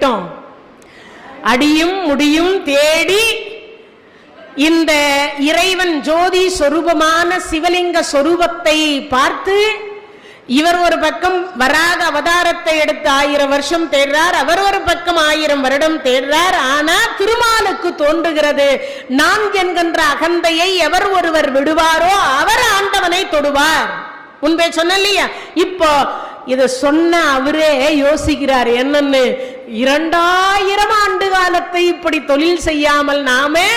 பண்ணிட்டோம்? அடியும் முடியும் தேடி இந்த இறைவன் ஜோதி சொரூபமான சிவலிங்க சொரூபத்தை பார்த்து இவர் ஒரு பக்கம் வராக அவதாரத்தை எடுத்து 1000 வருஷம் தேடுறார், அவர் ஒரு பக்கம் 1000 வருடம் தேடுறார். ஆனா திருமாலுக்கு தோன்றுகிறது, நான் என்கின்ற அகந்தையை எவர் ஒருவர் விடுவாரோ அவர் ஆண்டவனை தொடுவார். முன்பே சொன்ன இல்லையா? இப்போ இத சொன்ன அவரே யோசிக்கிறார், என்னன்னு 2000 ஆண்டு காலத்தை இப்படி தொழில் செய்யாமல் நாமே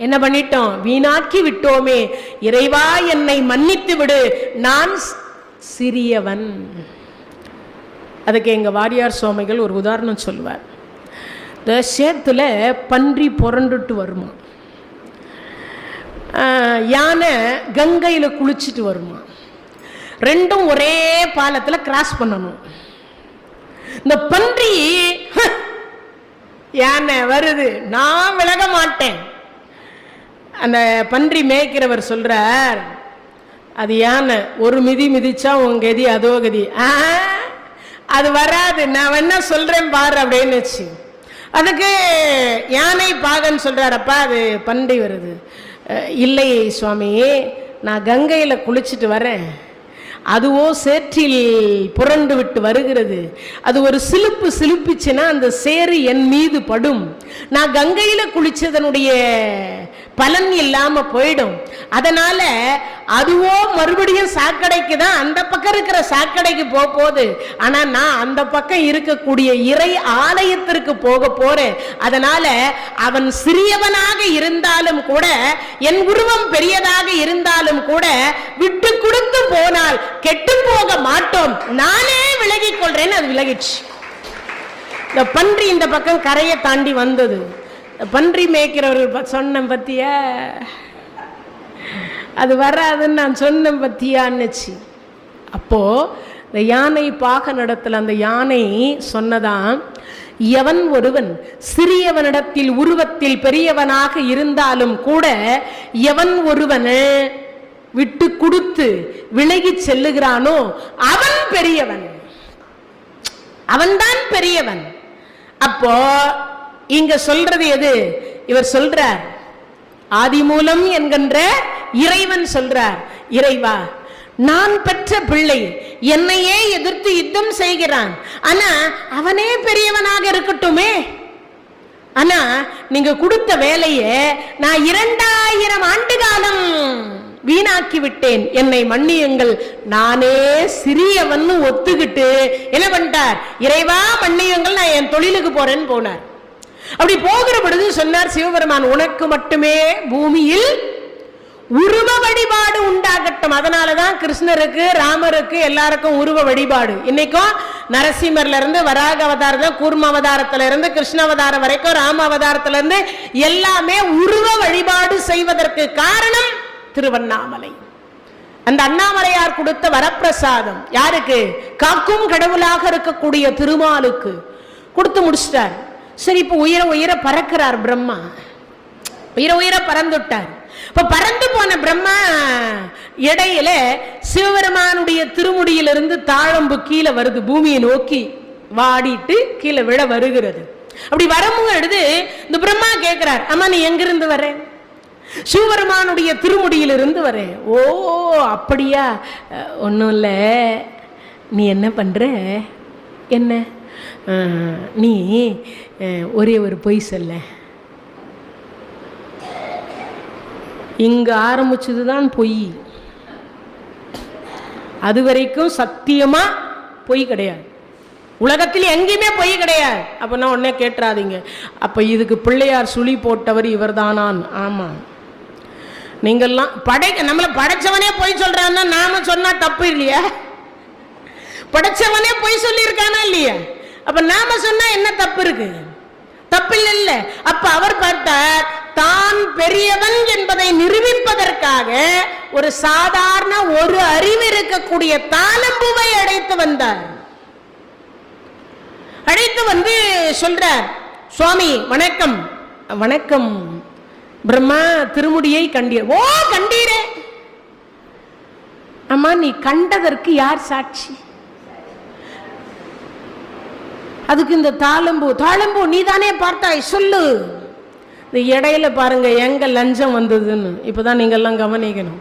என்ன பண்ணிட்டோம்? வீணாக்கி விட்டோமே. இறைவா என்னை மன்னித்து விடு, நான் சிறியவன். அதுக்கு எங்க வாரியார் சுவாமிகள் ஒரு உதாரணம் சொல்லுவார். இந்த சேத்துல பன்றி புரண்டுட்டு வருமா, யானை கங்கையில் குளிச்சுட்டு வருமா, ரெண்டும் ஒரே பாலத்தில் கிராஸ் பண்ணணும். இந்த பன்றி யானை வருது, நான் விலக மாட்டேன். அந்த பன்றி மேய்க்கிறவர் சொல்றார், அது யானை ஒரு மிதி மிதிச்சா உன் கதி அதோ கதி, அது வராது, நான் என்ன சொல்றேன் பாரு அப்படின்னு வச்சு. அதுக்கு யானை பாகன் சொல்றார், அப்பா அது பன்றி வருது. இல்லை சுவாமி, நான் கங்கையில் குளிச்சுட்டு வரேன், அதுவோ சேற்றில் புரண்டு விட்டு வருகிறது. அது ஒரு சிலுப்பு சிலுப்பிச்சுன்னா அந்த சேறு என் மீது படும். நான் கங்கையில குளிச்சதனுடைய பலன் இல்லாம போயிடும். அதனால அதுவோ மறுபடியும் சாக்கடைக்கு தான், அந்த பக்கம் இருக்கிற சாக்கடைக்கு போகுது. ஆனா நான் அந்த பக்கம் இருக்கக்கூடிய இறை ஆலயத்திற்கு போக போறேன். அதனால அவன் சிறியவனாக இருந்தாலும் கூட, என் உருவம் பெரியதாக இருந்தாலும் கூட விட்டு கொடுத்து போனால் கெட்டு போக மாட்டோம், நானே விலகிக் கொள்றேன்னு அது விலகிச்சு. இந்த பன்றி இந்த பக்கம் கரையை தாண்டி வந்தது. பன்றி மேய்க்கிறவர்கள் சொன்ன பத்திய அது வராதுன்னு நான் சொன்ன பத்தியான்னுச்சு. அப்போ இந்த யானை பாக நடத்தல அந்த யானை சொன்னதான், எவன் ஒருவன் சிறியவனிடத்தில் உருவத்தில் பெரியவனாக இருந்தாலும் கூட எவன் ஒருவன் விட்டு கொடுத்து விலகி செல்லுகிறானோ அவன் பெரியவன், அவன்தான் பெரியவன். அப்போ இங்க சொல்றது எது? இவர் சொல்றார், ஆதிமூலம் என்கின்ற இறைவன் சொல்றார், இறைவா நான் பெற்ற பிள்ளை என்னையே எதிர்த்து யுத்தம் செய்கிறான், ஆனா அவனே பெரியவனாக இருக்கட்டுமே. ஆனா நீங்க கொடுத்த வேலையை நான் 2000 ஆண்டு காலம் வீணாக்கி விட்டேன், என்னை மன்னியுங்கள், நானே சிறியவன் ஒத்துக்கிட்டு என்ன பண்ணிட்டார்? இறைவா மன்னியுங்கள், நான் என் தொழிலுக்கு போறேன்னு போனார். அப்படி போகிற பொழுது சொன்னார் சிவபெருமான், உனக்கு மட்டுமே பூமியில் உருவ வழிபாடு உண்டாகட்டும். அதனாலதான் கிருஷ்ணருக்கு ராமருக்கு எல்லாருக்கும் உருவ வழிபாடு. இன்னைக்கும் நரசிம்மர்ல இருந்து வராக அவதாரம், கூர்ம அவதாரத்துல இருந்து கிருஷ்ண அவதாரம் வரைக்கும், ராம அவதாரத்துல இருந்து எல்லாமே உருவ வழிபாடு செய்வதற்கு காரணம் திருவண்ணாமலை. அந்த அண்ணாமலையார் கொடுத்த வரப்பிரசாதம் யாருக்கு? காக்கும் கடவுளாக இருக்கக்கூடிய திருமாலுக்கு கொடுத்து முடிச்சிட்டார். சரி, இப்ப உயிர உயிர பறக்கிறார் பிரம்மா, உயிர உயிர பறந்துட்டார். இப்ப பறந்து போன பிரம்மா இடையில சிவபெருமானுடைய திருமுடியிலிருந்து தாழம்பு கீழே வருது, பூமியை நோக்கி வாடிட்டு கீழே விழ வருகிறது. அப்படி வரும்பொழுது இந்த பிரம்மா கேட்கிறார், அம்மா நீ எங்கிருந்து வர? சிவபெருமானுடைய திருமுடியிலிருந்து வரேன். ஓ அப்படியா, ஒன்றும் இல்லை, நீ என்ன பண்ற? என்ன? நீ ஒரே ஒரு பொய் சொல்ல. இங்க ஆரம்பிச்சதுதான் பொய், அது வரைக்கும் சத்தியமா பொய் கிடையாது. உலகத்தில் எங்கேயுமே பொய் கிடையாது. அப்ப நான் உடனே கேட்டுறாதீங்க, அப்ப இதுக்கு பிள்ளையார் சுழி போட்டவர் இவர் தானான்? ஆமா, நீங்கெல்லாம் நம்மளை படைச்சவனே பொய் சொல்றான்னா நாம சொன்னா தப்பு இல்லையா? படைச்சவனே பொய் சொல்லி இருக்கானா இல்லையா? அப்ப நாம சொன்னா என்ன தப்பு இருக்கு? தப்பு இல்ல. அப்ப அவர் பார்த்தார், தான் பெரியவன் என்பதை நிரூபிப்பதற்காக ஒரு சாதாரண ஒரு அறிவு இருக்கக்கூடிய தாளம்பூவை அழைத்து வந்தார். அழைத்து வந்து சொல்றார், சுவாமி வணக்கம். வணக்கம். பிரம்மா திருமுடியை கண்டீர்? ஓ கண்டீரே. அம்மா நீ கண்டதற்கு யார் சாட்சி? அதுக்கு இந்த தாளம்பூ நீ தானே பார்த்தாய் சொல்லு. இந்த இடையில பாருங்க எங்க லஞ்சம் வந்ததுன்னு இப்பதான் நீங்க எல்லாம் கவனிக்கணும்.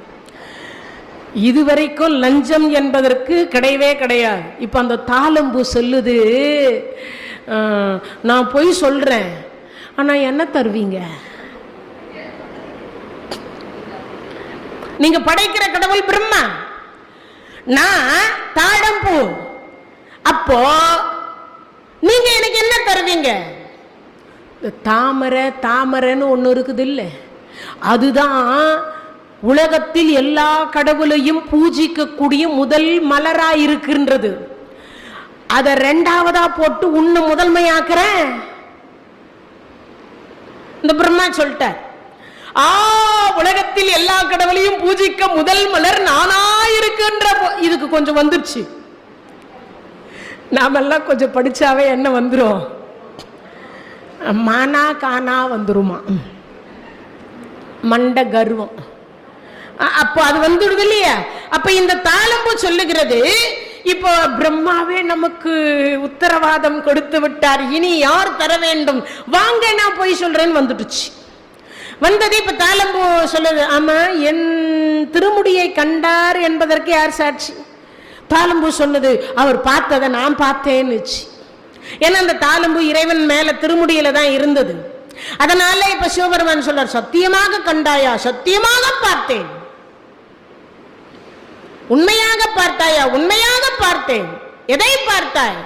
இதுவரைக்கும் லஞ்சம் என்பதற்கு கிடையவே கிடையாது. இப்ப அந்த தாளம்பூ சொல்லுது, நான் போய் சொல்றேன், ஆனா என்ன தருவீங்க? நீங்க படைக்கிற கடவுள் பிரம்மா, நான் தாழம்பூ, அப்போ நீங்க எனக்கு என்ன தருவீங்க? தாமரைன்னு ஒண்ணு இருக்குது இல்ல, அதுதான் உலகத்தில் எல்லா கடவுளையும் பூஜிக்கக்கூடிய முதல் மலரா இருக்கின்றது. அத ரெண்டாவதா போட்டு உன்னை முதன்மையாக்குறேன். இந்த பிரம்மா சொல்லிட்டார், உலகத்தில் எல்லா கடவுளையும் பூஜிக்க முதல் மலர் நானா இருக்கின்ற. இதுக்கு கொஞ்சம் வந்துருச்சு. நாமெல்லாம் கொஞ்சம் படிச்சாவே என்ன வந்துரும், மானா கானா வந்துருமா, மண்ட கர்வம். அப்போ அது வந்துடுது இல்லையா? அப்ப இந்த தாளம்பூ சொல்லுகிறது, இப்போ பிரம்மாவே நமக்கு உத்தரவாதம் கொடுத்து விட்டார், இனி யார் தர வேண்டும், வாங்க நான் போய் சொல்றேன்னு வந்துடுச்சு. வந்தது. இப்ப தாளம்பூ சொல்லுது, ஆமா என் திருமுடியை கண்டார் என்பதற்கு யார் சாட்சி? தாளம்பூ சொன்னது, அவர் பார்த்ததை நான் பார்த்தேன்னு. ஏன்னா அந்த தாளம்பூ இறைவன் மேல திருமுடியில தான் இருந்தது. அதனால இப்ப சிவபெருமான் சொல்றார், சத்தியமாக கண்டாயா? சத்தியமாக பார்த்தேன். உண்மையாக பார்த்தாயா? உண்மையாக பார்த்தேன். எதை பார்த்தாய்?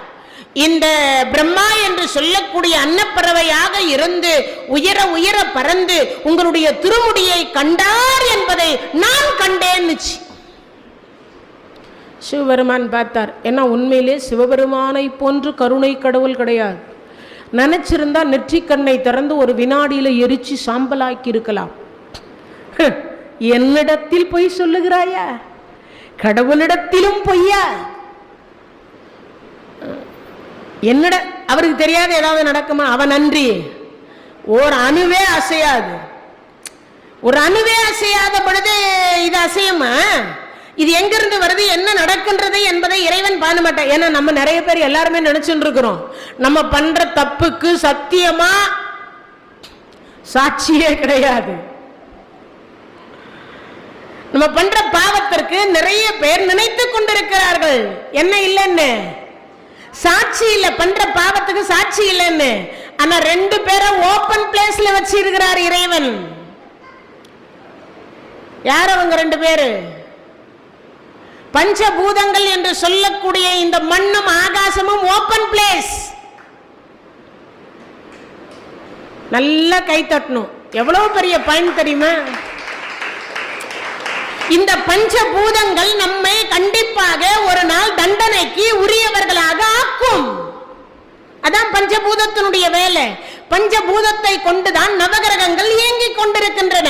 இந்த பிரம்மா என்று சொல்லக்கூடிய அன்னப்பறவையாக இருந்து உயர உயர பறந்து உங்களுடைய திருமுடியை கண்டார் என்பதை நான் கண்டேன். சிவபெருமான் பார்த்தார். ஏன்னா உண்மையிலே சிவபெருமானை போன்று கருணை கடவுள் கிடையாது. நினைச்சிருந்தா நெற்றிக்கண்ணை திறந்து ஒரு வினாடியில எரிச்சு சாம்பலாக்கி இருக்கலாம். என்னிடத்தில் பொய் சொல்லுகிறாயா? கடவுளிடத்திலும் பொய்யா? என்னிட அவருக்கு தெரியாத ஏதாவது நடக்குமா? அவன் நன்றி ஒரு அணுவே அசையாது. ஒரு அணுவே அசையாத பொழுது இது அசையுமா? இது எங்கிருந்து வருது, என்ன நடக்கின்றது என்பதை இறைவன் பாட மாட்டான். ஏன்னா நம்ம நிறைய பேர் எல்லாருமே நினைச்சுட்டு இருக்கிறோம், நம்ம பண்ற தப்புக்கு சத்தியமா சாட்சியே கிடையாது. நம்ம பண்ற பாவத்திற்கு நிறைய பேர் நினைத்து கொண்டிருக்கிறார்கள் என்ன இல்லைன்னு, சாட்சி இல்ல, பண்ற பாவத்துக்கு சாட்சி இல்லைன்னு. ஆனா ரெண்டு பேரை ஓபன் பிளேஸ்ல வச்சு இருக்கிறார் இறைவன். யார் அவங்க ரெண்டு பேரு? பஞ்சபூதங்கள் என்று சொல்லக்கூடிய இந்த மண்ணும் ஆகாசமும் ஓபன் பிளேஸ். நல்லா கை தட்டணும். எவ்வளவு பெரிய பயன் தெரியுமா? இந்த பஞ்சபூதங்கள் நம்மை கண்டிப்பாக ஒரு நாள் தண்டனைக்கு உரியவர்களாக ஆக்கும். அதான் பஞ்சபூதத்தினுடைய வேலை. பஞ்சபூதத்தை கொண்டுதான் நவகிரகங்கள் இயங்கிக் கொண்டிருக்கின்றன.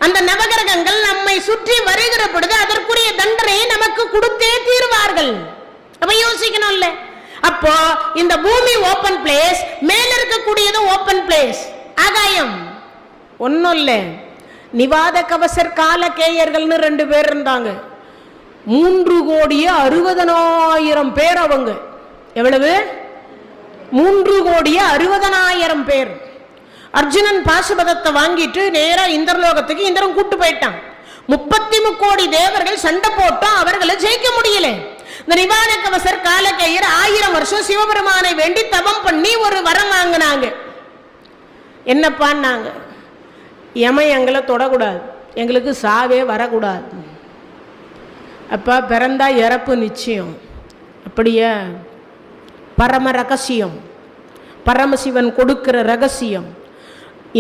அந்த நவகிரகங்கள் நம்மை சுற்றி வருகிற பொழுது அதற்குரிய தண்டனையை நமக்கு கொடுத்தே தீர்வார்கள். அப்ப யோசிக்கணும்ல. அப்போ இந்த பூமி ஓபன் பிளேஸ், மேல இருக்கக்கூடியது ஓபன் பிளேஸ், ஆகாயம். ஒன்னும் இல்ல, நிவாத கவசர் காலகேயர்கள்னு ரெண்டு பேர் இருந்தாங்க. 3,60,00,000 பேர். அவங்க எவ்வளவு? 3,60,00,000 பேர். அர்ஜுனன் பாசுபதத்தை வாங்கிட்டு நேரா இந்திரலோகத்துக்கு இந்திரன் கூட்டு போயிட்டான். 33 கோடி தேவர்கள் சண்டை போட்டோம், அவர்களை ஜெயிக்க முடியல. இந்த நிவாத கவசர் காலகேயர் 1000 வருஷம் சிவபெருமானை வேண்டி தவம் பண்ணி ஒரு வரம் வாங்கினாங்க. என்னப்பான்னாங்க, யமை எங்களை தொடக்கூடாது, எங்களுக்கு சாவே வரக்கூடாது. அப்பா பிறந்தா இறப்பு நிச்சயம். அப்படியே பரம ரகசியம், பரமசிவன் கொடுக்கிற ரகசியம்.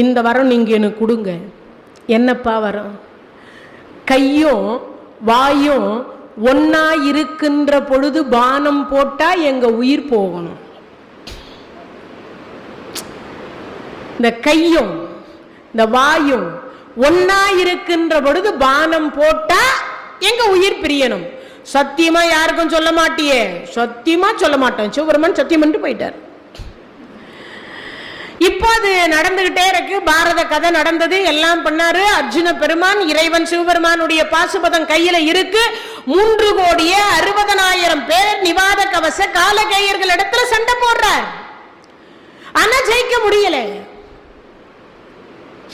இந்த வரம் நீங்க எனக்கு கொடுங்க. என்னப்பா வரம்? கையும் வாயும் ஒன்னா இருக்கின்ற பொழுது பானம் போட்டா எங்க உயிர் போகணும். இந்த கையும் இந்த வாயும் ஒன்னா இருக்கின்ற பொழுது பானம் போட்டா எங்க உயிர் பிரியணும். சத்தியமா யாருக்கும் சொல்ல மாட்டியே? சத்தியமா சொல்ல மாட்டேன். சிவபெருமான் சத்தியம் பண்ணிட்டு போயிட்டார். இப்போ அது நடந்துகிட்டே இருக்கு. பாரத கதை நடந்தது, எல்லாம் பண்ணாரு அர்ஜுன பெருமான். இறைவன் சிவபெருமானுடைய பாசுபதம் கையில இருக்கு. 3,60,00,000 பேர் நிவாத கவச காலகேயர்கள் இடத்துல சண்டை போடுறார். முடியல.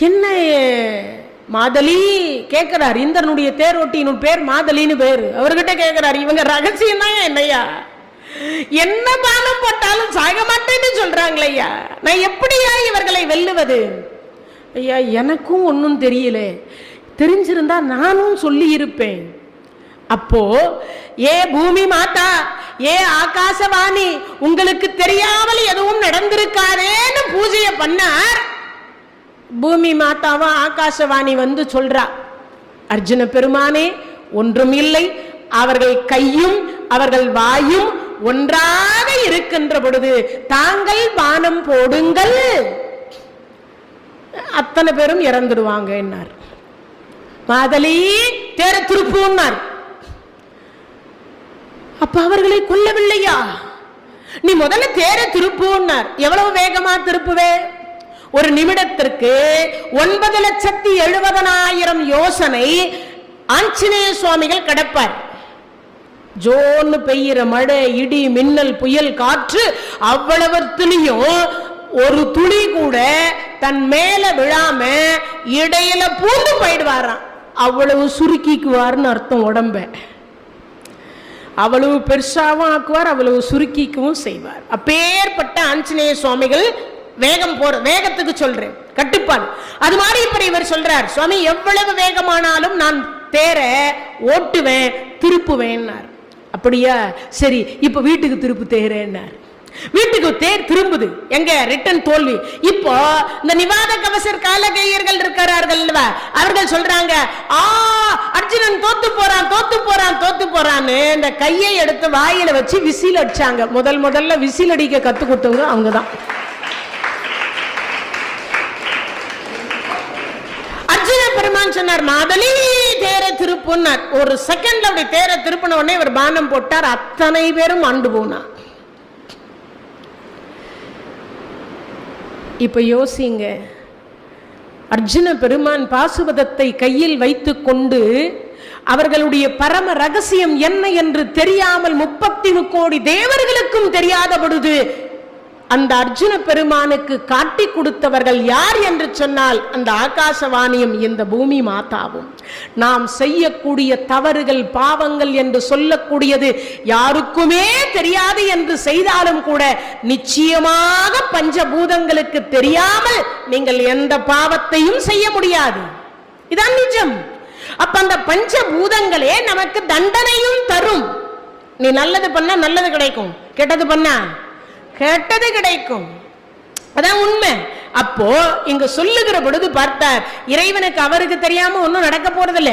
என்ன மாதலி கேட்கிறார், இந்திரனுடைய தேரோட்டியின் பேர் மாதலின்னு பேரு. அவர்கிட்ட கேட்கிறார், இவங்க ரகசியம் தான் என்னையா, என்ன பானம் போட்டாலும் சாக மாட்டேன்னு சொல்றாங்களே ஐயா, நான் எப்படியா இவர்களை வெல்லுவது? ஐயா எனக்கும் ஒன்னும் தெரியல, தெரிஞ்சிருந்தா நானும் சொல்லி இருப்பேன். அப்போ ஏ பூமி மாதா, ஏ ஆகாசவாணி, உங்களுக்கு தெரியாமல் எதுவும் நடந்திருக்காதேன்னு பூஜையை பண்ணார். பூமி மாதாவா ஆகாசவாணி வந்து சொல்றா, அர்ஜுன பெருமானே ஒன்றும் இல்லை, அவர்கள் கையும் அவர்கள் வாயும் ஒன்றாக இருக்கின்ற பொழுது தாங்கள் பானம் போடுங்கள், அத்தனை பேரும் இறந்துடுவாங்க என்னார். மாதலி தேர திருப்புன்னார். அப்ப அவர்களை கொல்லவில்லையா? நீ முதல்ல தேர திருப்புன்னார். எவ்வளவு வேகமா திருப்புவே? ஒரு நிமிடத்திற்கு 9,70,000 யோசனை ஆஞ்சநேய சுவாமிகள் கடப்பார். ஜோன்னு பெய்கிற மழை, இடி, மின்னல், புயல், காற்று அவ்வளவுலையும் ஒரு துளி கூட தன் மேல விழாம இடையில பூந்து போயிடுவாராம். அவ்வளவு சுருக்கிக்குவார்னு அர்த்தம். உடம்ப அவ்வளவு பெருசாவும் ஆக்குவார், அவ்வளவு சுருக்கிக்கவும் செய்வார். அப்பேற்பட்ட ஆஞ்சநேய சுவாமிகள் வேகம் போற, வேகத்துக்கு சொல்றேன் கட்டுப்பாடு. அது மாதிரி இப்ப இவர் சொல்றார், சுவாமி எவ்வளவு வேகமானாலும் நான் தேர ஓட்டுவேன், திருப்புவேன்னார். அப்படியா, சரி இப்ப வீட்டுக்கு திருப்பு தேரேன்னார். வீட்டுக்கு தேர் திரும்புது, எங்க ரிட்டன் தோல்வி. இப்போ இந்த நிவாத கவசர் காலகையர்கள் இருக்கிறார்கள், அவர்கள் சொல்றாங்க, அர்ஜுனன் தோத்து போறான் தோத்து போறான் தோத்து போறான்னு இந்த கையை எடுத்து வாயில வச்சு விசில் அடிச்சாங்க. முதல்ல விசில் அடிக்க கத்து கொடுத்தவங்க அவங்கதான். அர்ஜுன பெருமான் சொன்னார், மாதலி தேர திருப்புன்னார். ஒரு செகண்ட்ல அப்படி தேர திருப்பின உடனே இவர் பானம் போட்டார், அத்தனை பேரும் ஆண்டு போனார். இப்ப யோசிங்க, அர்ஜுன பெருமான் பாசுபதத்தை கையில் வைத்துக் கொண்டு அவர்களுடைய பரம ரகசியம் என்ன என்று தெரியாமல் 33 கோடி தேவர்களுக்கும் தெரியாத பொழுது அந்த அர்ஜுன பெருமானுக்கு காட்டி கொடுத்தவர்கள் யார் என்று சொன்னால் அந்த ஆகாசவாணியும் இந்த பூமி மாதாவும். நாம் செய்யக்கூடிய தவறுகள், பாவங்கள் என்று சொல்லக்கூடியது யாருக்குமே தெரியாது என்று செய்தாலும் கூட நிச்சயமாக பஞ்சபூதங்களுக்கு தெரியாமல் நீங்கள் எந்த பாவத்தையும் செய்ய முடியாது. இதான் நிஜம். அப்ப அந்த பஞ்சபூதங்களே நமக்கு தண்டனையும் தரும். நீ நல்லது பண்ணா நல்லது கிடைக்கும், கெட்டது பண்ணா கெட்டது கிடைக்கும். அதான் உண்மை. அப்போ இங்க சொல்லுகிற பொழுது பார்த்தார், இறைவனுக்கு அவருக்கு தெரியாம ஒன்னும் நடக்க போறதில்ல.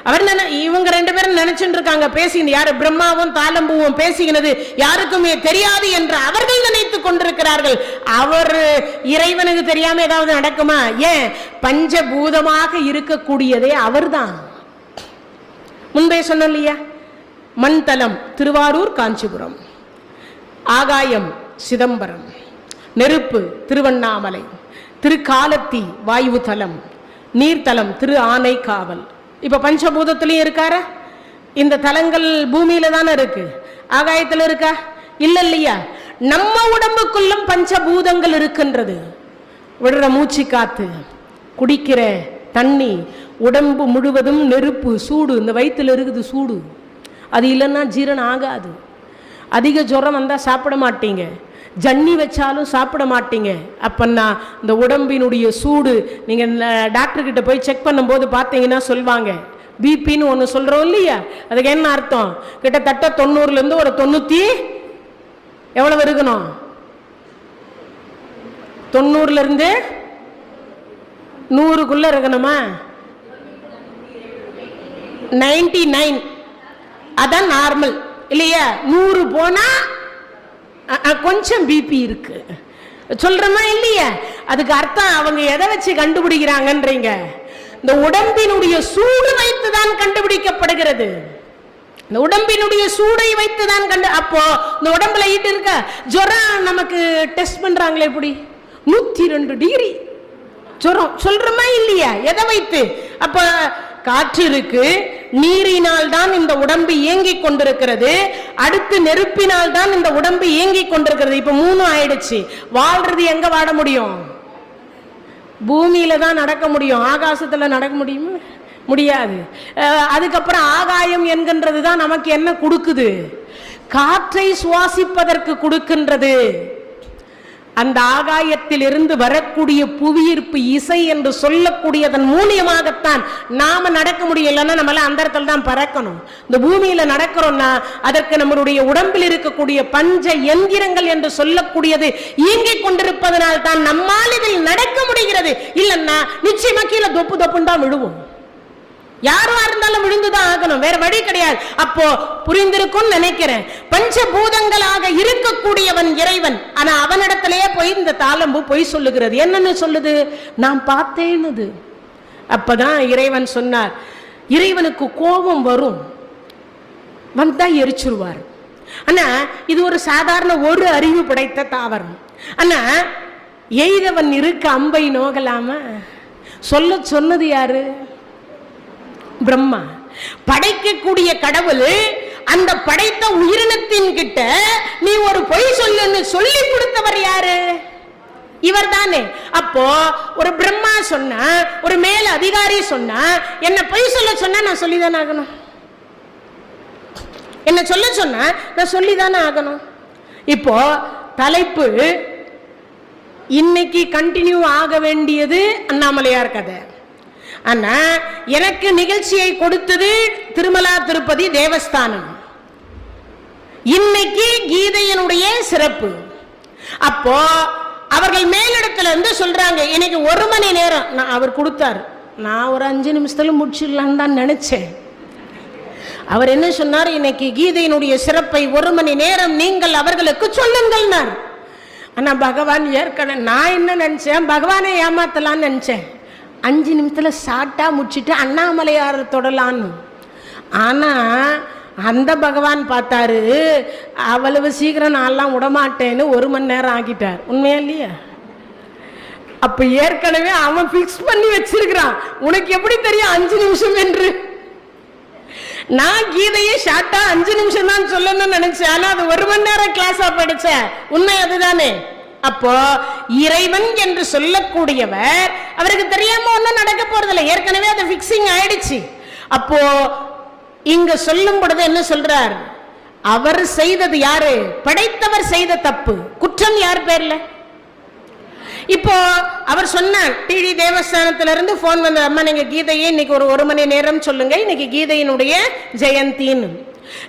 அவர் இவங்க 2 பேரும் நினைச்சுட்டு இருக்காங்க, பேசினது யாரு, பிரம்மாவும் தாளம்பூவும் பேசினது யாருக்குமே தெரியாது என்று அவர்கள் நினைத்துக் கொண்டிருக்கிறார்கள். அவர் இறைவனுக்கு தெரியாம ஏதாவது நடக்குமா? ஏன், பஞ்சபூதமாக இருக்கக்கூடியதே அவர்தான். முன்பே சொன்ன இல்லையா, மண்தலம் திருவாரூர் காஞ்சிபுரம், ஆகாயம் சிதம்பரம், நெருப்பு திருவண்ணாமலை, திருக்காலத்தி வாயு தலம், நீர்த்தலம் திரு ஆனை காவல். இப்ப பஞ்சபூதத்திலையும் இருக்கார. இந்த தலங்கள் பூமியில தானே இருக்கு, ஆகாயத்தில் இருக்கா? இல்ல இல்லையா? நம்ம உடம்புக்குள்ளும் பஞ்சபூதங்கள் இருக்கின்றது. விடுற மூச்சு காத்து, குடிக்கிற தண்ணி, உடம்பு முழுவதும் நெருப்பு, சூடு. இந்த வயிற்றுல இருக்குது சூடு, அது இல்லைன்னா ஜீரணம் ஆகாது. அதிக ஜுரம் வந்தால் சாப்பிட மாட்டீங்க, ஜன்னி வச்சாலும் சாப்பிட மாட்டீங்க. அப்பன்னா இந்த உடம்பினுடைய சூடு, நீங்கள் டாக்டர்கிட்ட போய் செக் பண்ணும்போது பார்த்தீங்கன்னா சொல்லுவாங்க, பிபின்னு ஒன்று சொல்கிறோம் இல்லையா, அதுக்கு என்ன அர்த்தம்? கிட்டத்தட்ட 90லேருந்து ஒரு 90 எவ்வளவு இருக்கணும், 90லேருந்து 100க்குள்ள இருக்கணுமா? 99 அதான் நார்மல் இல்லையா? 100 போனா கொஞ்சம் பிபி இருக்கு சொல்றமா இல்லையா? அதுக்கு அர்த்தம் அவங்க எதை வச்சு கண்டுபிடிக்கிறாங்கன்றீங்க, இந்த உடம்பினுடைய சூடு வைத்துதான் கண்டுபிடிக்கப்படுகிறது. இந்த உடம்பினுடைய சூடை வைத்துதான் அப்போ இந்த உடம்புல ஈட்டு இருக்க ஜுரம் நமக்கு டெஸ்ட் பண்றாங்களே, எப்படி 102 டிகிரி ஜுரம் சொல்றமா இல்லையா? எதை வைத்து? அப்ப காற்று இருக்கு, நீரினால் தான் இந்த உடம்பு இயங்கிக் கொண்டிருக்கிறது, அடுத்து நெருப்பினால் தான் இந்த உடம்பு இயங்கிக் கொண்டிருக்கிறது. இப்ப 3 ஆயிடுச்சு. வாழ்றது எங்க வாழ முடியும்? பூமியில தான் நடக்க முடியும். ஆகாசத்துல நடக்க முடியுமா? முடியாது. அதுக்கப்புறம் ஆகாயம் என்கின்றது தான் நமக்கு என்ன கொடுக்குது? காற்றை சுவாசிப்பதற்கு கொடுக்கின்றது. அந்த ஆகாயத்தில் இருந்து வரக்கூடிய புவியீர்ப்பு இசை என்று சொல்லக்கூடியதன் மூலியமாகத்தான் நாம நடக்க முடியும். இல்லைன்னா நம்மளால அந்த இடத்துல தான் பறக்கணும். இந்த பூமியில நடக்கிறோம்னா அதற்கு நம்மளுடைய உடம்பில் இருக்கக்கூடிய பஞ்ச எந்திரங்கள் என்று சொல்லக்கூடியது இயங்கிக் கொண்டிருப்பதனால் தான் நம்மால் இதில் நடக்க முடிகிறது. இல்லைன்னா நிச்சயமா கீழே தொப்பு தொப்புன்னு தான் விழுவோம். யாரா இருந்தாலும் விழுந்துதான் ஆகணும், வேற வழி கிடையாது. அப்போ புரிந்திருக்கும் நினைக்கிறேன். பஞ்சபூதங்களாக இருக்கக்கூடியவன் இறைவன். ஆனா அவனிடத்திலேயே போய் இந்த தாளம்பு பொய் சொல்லுகிறது. என்னன்னு சொல்லுது? நான் பார்த்தேன்னு. அப்பதான் இறைவன் சொன்னார், இறைவனுக்கு கோபம் வரும், வந்தா எரிச்சிருவார். ஆனா இது ஒரு சாதாரண ஒரு அறிவு படைத்த தாவரம். ஆனா எய்தவன் இருக்க அம்பை நோகலாம சொன்னது யாரு? பிரம்மா. படைக்கக்கூடிய கடவுள் அந்த படைத்த உயிரினத்தின் கிட்ட நீ ஒரு பொய் சொல்லுன்னு சொல்லி கொடுத்தவர் யாரு? இவர் தானே. அப்போ ஒரு பிரம்மா சொன்னா, ஒரு மேல் அதிகாரி சொன்னா, என்ன பொய் சொல்ல சொன்னா நான் சொல்லிதானே ஆகணும். என்ன சொல்ல சொன்னா நான் சொல்லிதானே ஆகணும். இப்போ தலைப்பு இன்னைக்கு கண்டினியூ ஆக வேண்டியது அண்ணாமலையார் கதை. ஆனா எனக்கு நிகழ்ச்சியை கொடுத்தது திருமலா திருப்பதி தேவஸ்தானம். இன்னைக்கு கீதையினுடைய சிறப்பு. அப்போ அவர்கள் மேலிடத்துல இருந்து சொல்றாங்க, இன்னைக்கு 1 மணி நேரம் அவர் கொடுத்தார். நான் ஒரு 5 நிமிஷத்துல முடிச்சிடலான்னு தான் நினைச்சேன். அவர் என்ன சொன்னார்? இன்னைக்கு கீதையினுடைய சிறப்பை 1 மணி நேரம் நீங்கள் அவர்களுக்கு சொல்லுங்கள். ஆனா பகவான் ஏற்கனவே நான் என்ன நினைச்சேன், பகவானை ஏமாத்தலான்னு நினைச்சேன். 5 நிமிஷத்துல ஷார்ட்டா முடிச்சுட்டு அண்ணாமலையார் தொடலான்னு. ஆனா அந்த பகவான் பார்த்தாரு, அவ்வளவு சீக்கிரம் நான்லாம் விடமாட்டேன்னு 1 மணி நேரம் ஆக்கிட்டார். உண்மையா இல்லையா? அப்ப ஏற்கனவே அவன் பிக்ஸ் பண்ணி வச்சிருக்கிறான். உனக்கு எப்படி தெரியும் 5 நிமிஷம் என்று? நான் கீதையை ஷார்ட்டா 5 நிமிஷம் தான் சொல்லணும்னு நினைச்சேன். ஆனா அது 1 மணி நேரம் கிளாஸா படிச்சேன். உண்மை அதுதானே? அப்போ இறைவன் என்று சொல்லக்கூடியவர் அவருக்கு தெரியாம ஒன்னும் நடக்க போறதில்லை. ஏற்கனவே அது பிக்சிங் ஆயிடுச்சு. அப்போ இங்க சொல்லும் பொழுது என்ன சொல்றார்? அவர் செய்தது யாரு? படைத்தவர் செய்த தப்பு. குற்றம் யார் பேர்ல? இப்போ அவர் சொன்னார், டிடி தேவஸ்தானத்திலிருந்து போன் வந்த, அம்மா நீங்க கீதையை இன்னைக்கு ஒரு 1 மணி நேரம் சொல்லுங்க, இன்னைக்கு கீதையினுடைய ஜெயந்தின்னு.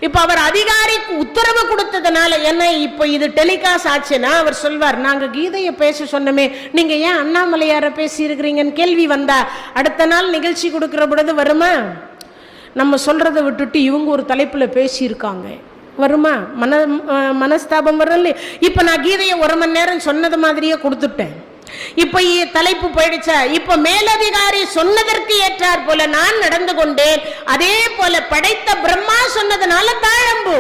இப்ப அவர் அதிகாரிக்கு உத்தரவு கொடுத்ததுனால என்ன, இப்ப இது டெலிகாஸ்ட் ஆச்சுன்னா அவர் சொல்வார், நாங்க கீதையை பேச சொன்னமே, நீங்க ஏன் அண்ணாமலையார பேசி இருக்கிறீங்கன்னு கேள்வி வந்தா அடுத்த நாள் நிகழ்ச்சி கொடுக்கிற பொழுது வருமா? நம்ம சொல்றதை விட்டுட்டு இவங்க ஒரு தலைப்புல பேசி இருக்காங்க, வருமா? மனஸ்தாபம் வரல. இப்ப நான் கீதையை 1 மணி நேரம் சொன்னது மாதிரியே கொடுத்துட்டேன். இப்ப தலைப்பு போயிடுச்சா? இப்ப மேலதிகாரி சொன்னதற்கு ஏற்றார் போல நான் நடந்து கொண்டேன். அதே போல படைத்த பிரம்மா சொன்னதுனால தாழம்பு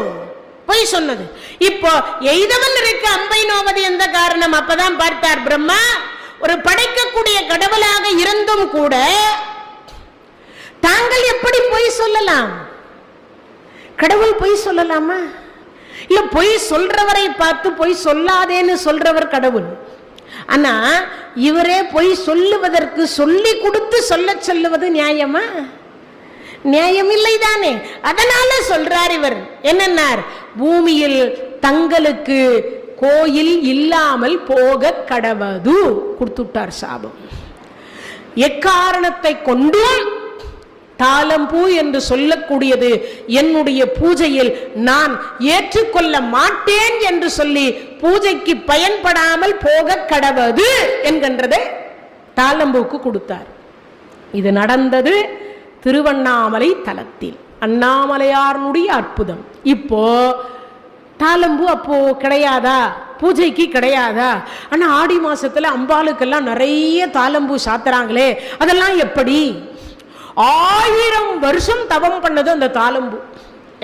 போய் சொன்னது. இப்போ எய்தவன் இருக்க அம்பை நோவது எந்த காரணம்? அப்பதான் பார்த்தார் பிரம்மா, ஒரு படைக்கக்கூடிய கடவுளாக இருந்தும் கூட தாங்கள் எப்படி பொய் சொல்லலாம்? கடவுள் பொய் சொல்லலாமா? இல்ல பொய் சொல்றவரை பார்த்து பொய் சொல்லாதேன்னு சொல்றவர் கடவுள். ஆனா இவரே பொய் சொல்லுவதற்கு சொல்லி கொடுத்து சொல்லுவது நியாயமா? நியாயம் இல்லை தானே. அதனால சொல்றார் இவர் என்னன்னார், பூமியில் தங்களுக்கு கோயில் இல்லாமல் போக கடவது கொடுத்துட்டார் சாபம். எக்காரணத்தை கொண்டும் தாளம்பூ என்று சொல்லக்கூடியது என்னுடைய பூஜையில் நான் ஏற்றுக்கொள்ள மாட்டேன் என்று சொல்லி பூஜைக்கு பயன்படாமல் போக கடவது என்கின்றதை தாளம்பூக்கு கொடுத்தார். இது நடந்தது திருவண்ணாமலை தலத்தில், அண்ணாமலையாருடைய அற்புதம். இப்போ தாளம்பூ அப்போ கிடையாதா? பூஜைக்கு கிடையாதா? ஆனா ஆடி மாசத்துல அம்பாளுக்கெல்லாம் நிறைய தாளம்பூ சாத்துறாங்களே, அதெல்லாம் எப்படி? 1000 வருஷம் தவம் பண்ணது அந்த தாளம்பூ.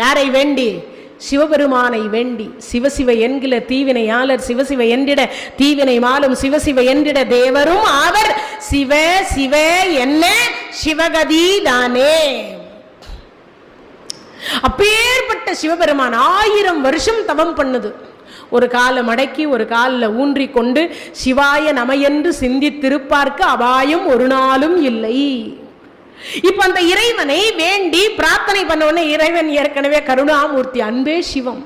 யாரை வேண்டி? சிவபெருமானை வேண்டி. சிவசிவ என்கிற தீவினையாளர் சிவசிவ என்றிட தீவினை மாலும் சிவசிவ என்றிட தேவரும் அவர் சிவ சிவ என்ன சிவகதி தானே. அப்பேற்பட்ட சிவபெருமான் 1000 வருஷம் தவம் பண்ணுது. ஒரு காலை மடக்கி ஒரு காலில் ஊன்றி கொண்டு சிவாய நமையென்று சிந்தித்திருப்பார்க்கு அபாயம் ஒரு நாளும் இல்லை. இப்ப அந்த இறைவனை வேண்டி பிரார்த்தனை பண்ண இறைவன் ஏற்கனவே கருணாமூர்த்தி, அன்பே சிவம்.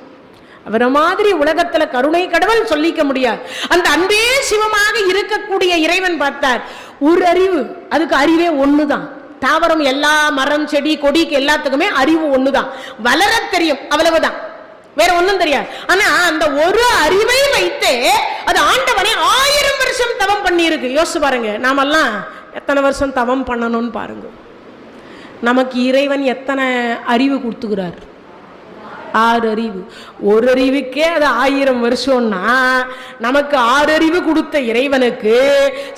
அவரை மாதிரி உலகத்துல கருணை கடவுள் சொல்லிக்க முடியாது. அந்த அன்பே சிவமாக இருக்கக்கூடிய இறைவன் பார்த்தார், ஒரு அறிவு, அதுக்கு அறிவே ஒண்ணுதான். தாவரம் எல்லா மரம் செடி கொடிக்கு எல்லாத்துக்குமே அறிவு ஒண்ணுதான், வளர தெரியும், அவ்வளவுதான், வேற ஒண்ணும் தெரியாது. ஆனா அந்த ஒரு அறிவை வைத்தே அது ஆண்டவனை 1000 வருஷம் தவம் பண்ணி இருக்கு. யோசிச்சு பாருங்க, நாமெல்லாம் எத்தனை வருஷம் தவம் பண்ணணும்னு பாருங்க. நமக்கு இறைவன் எத்தனை அறிவு கொடுத்துக்கிறார்? 6 அறிவு. ஒரு அறிவுக்கே அது 1000 வருஷம்னா நமக்கு 6 அறிவு கொடுத்த இறைவனுக்கு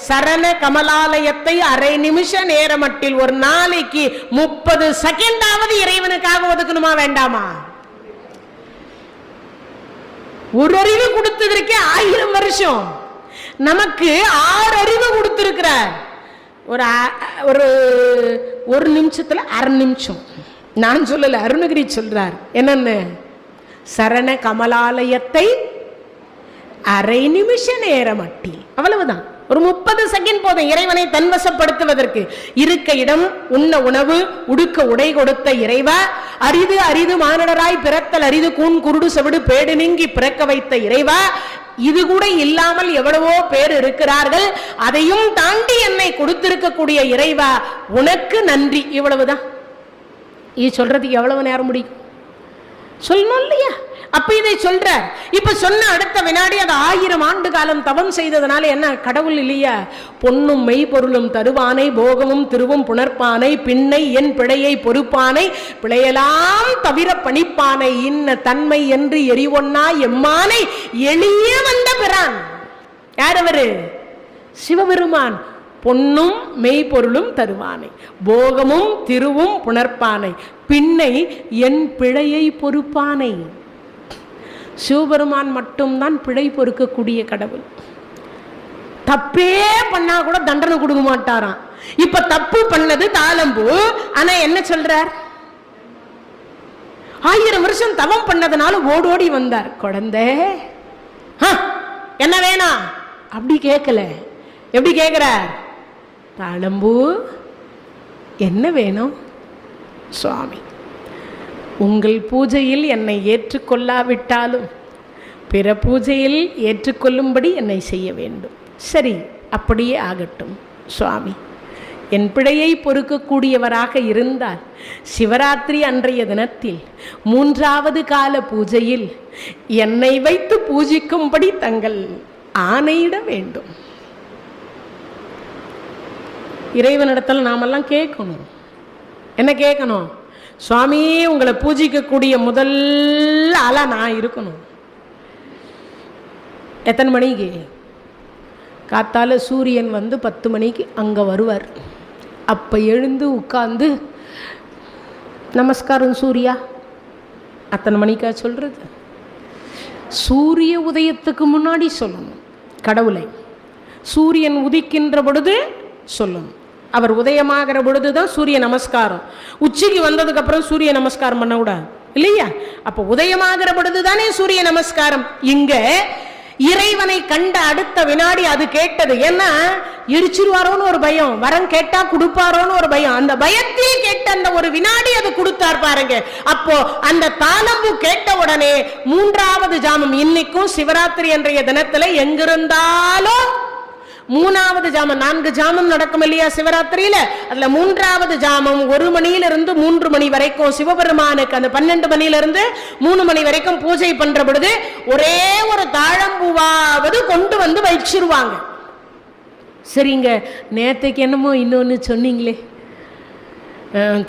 சரண கமலாலயத்தை அரை நிமிஷ நேரமட்டில் ஒரு நாளைக்கு 30 செகண்டாவது இறைவனுக்காக ஒதுக்கணுமா வேண்டாமா? ஒரு அறிவு கொடுத்ததற்கே 1000 வருஷம். நமக்கு 6 அறிவு கொடுத்திருக்கிறார். ஒரு நிமிஷத்துல அரை நிமிஷம். நான் சொல்லல, அருணகிரி சொல்றார். என்னன்னு? சரண கமலாலயத்தை அரை நிமிஷ நேரமட்டில், அவ்வளவுதான், ஒரு 30 செகண்ட் போதும் இறைவனை தன்வசப்படுத்துவதற்கு. இருக்க இடம், உண்ண உணவு, உடுக்க உடை கொடுத்த இறைவா, அரிது அரிது மானிடராய் பிறத்தல் அரிது, கூன் குருடு செவிடு பேடு நீங்கி பிறக்க வைத்த இறைவா, இது கூட இல்லாமல் எவ்வளவோ பேர் இருக்கிறார்கள், அதையும் தாண்டி என்னை கொடுத்திருக்கக்கூடிய இறைவா உனக்கு நன்றி. இவ்வளவுதான். இது சொல்றதுக்கு எவ்வளவு நேரம் முடியும்? சொல்லணும் இல்லையா? அப்ப இதை சொல்ற. இப்ப சொன்ன அடுத்த வினாடி அது 1000 ஆண்டு காலம் தவம் செய்ததுனால என்ன? கடவுள் இல்லையா? பொன்னும் மெய்பொருளும் தருவானை, போகமும் திருவும் புணர்ப்பானை, பின்னை என் பிழையை பொறுப்பானை, பிழையெல்லாம் தவிர பணிப்பானை, இன்ன தன்மை என்று எரிவொன்னா எம்மானை எளிய வந்த பிரான். யார் அவரு? சிவபெருமான். பொன்னும் மெய்பொருளும் தருவானை, போகமும் திருவும் புணர்ப்பானை, பின்னை என் பிழையை பொறுப்பானை. சிவபெருமான் மட்டும்தான் பிழை பொறுக்கக்கூடிய கடவுள். தப்பே பண்ணா கூட தண்டனை கொடுக்க மாட்டாராம். இப்ப தப்பு பண்ணது தாளம்பூ. ஆனா என்ன சொல்றார்? 1000 வருஷம் தவம் பண்ணதுனால ஓடோடி வந்தார். குழந்தை என்ன வேணாம் அப்படி கேட்கல. எப்படி கேட்கிறார்? தாளம்பூ என்ன வேணும்? சுவாமி, உங்கள் பூஜையில் என்னை ஏற்றுக்கொள்ளாவிட்டாலும் பிற பூஜையில் ஏற்றுக்கொள்ளும்படி என்னை செய்ய வேண்டும். சரி, அப்படியே ஆகட்டும் சுவாமி. என் பிழையை பொறுக்கக்கூடியவராக இருந்தால் சிவராத்திரி அன்றைய தினத்தில் 3வது கால பூஜையில் என்னை வைத்து பூஜிக்கும்படி தங்கள் ஆணையிட வேண்டும். இறைவனிடத்தில் நாமெல்லாம் கேட்கணும். என்ன கேட்கணும்? சுவாமி, உங்களை பூஜிக்கக்கூடிய முதல் ஆளா நான் இருக்கணும். எத்தனை மணிக்கு? காத்தால சூரியன் வந்து 10 மணிக்கு அங்கே வருவார். அப்போ எழுந்து உட்கார்ந்து நமஸ்காரம் சூர்யா. அத்தனை மணிக்கா சொல்றது? சூரிய உதயத்துக்கு முன்னாடி சொல்லணும் கடவுளை. சூரியன் உதிக்கின்ற பொழுது சொல்லணும். அவர் உதயமாகிற பொழுதுதான் சூரிய நமஸ்காரம். உச்சிக்கு வந்ததுக்கு அப்புறம் சூரிய நமஸ்காரம் பண்ண கூடாது இல்லையா? அப்ப உதயமாகிற பொழுதுதானே சூரிய நமஸ்காரம். இங்க இறைவனை கண்ட அடுத்த வினாடி அது கேட்டது. ஏன்னா இடிச்சிருவாரோன்னு ஒரு பயம், வரம் கேட்டா கொடுப்பாரோன்னு ஒரு பயம். அந்த பயத்தையே கேட்ட அந்த ஒரு வினாடி அது கொடுத்தார் பாருங்க. அப்போ அந்த தாளம்பூ கேட்ட உடனே 3வது ஜாமம், இன்னைக்கும் சிவராத்திரி அன்றைய தினத்துல எங்கிருந்தாலும் 3வது ஜாமம், 4 ஜாமம் நடக்கும் இல்லையா சிவராத்திரியில? அதுல 3வது ஜாமம் 1 மணியிலிருந்து 3 மணி வரைக்கும் சிவபெருமானுக்கு அந்த 12 மணியிலிருந்து 3 மணி வரைக்கும் பூஜை பண்ற பொழுது ஒரே ஒரு தாழம்பூவாவது கொண்டு வந்து வச்சிருவாங்க. சரிங்க, நேற்றுக்கு என்னமோ இன்னொன்னு சொன்னீங்களே,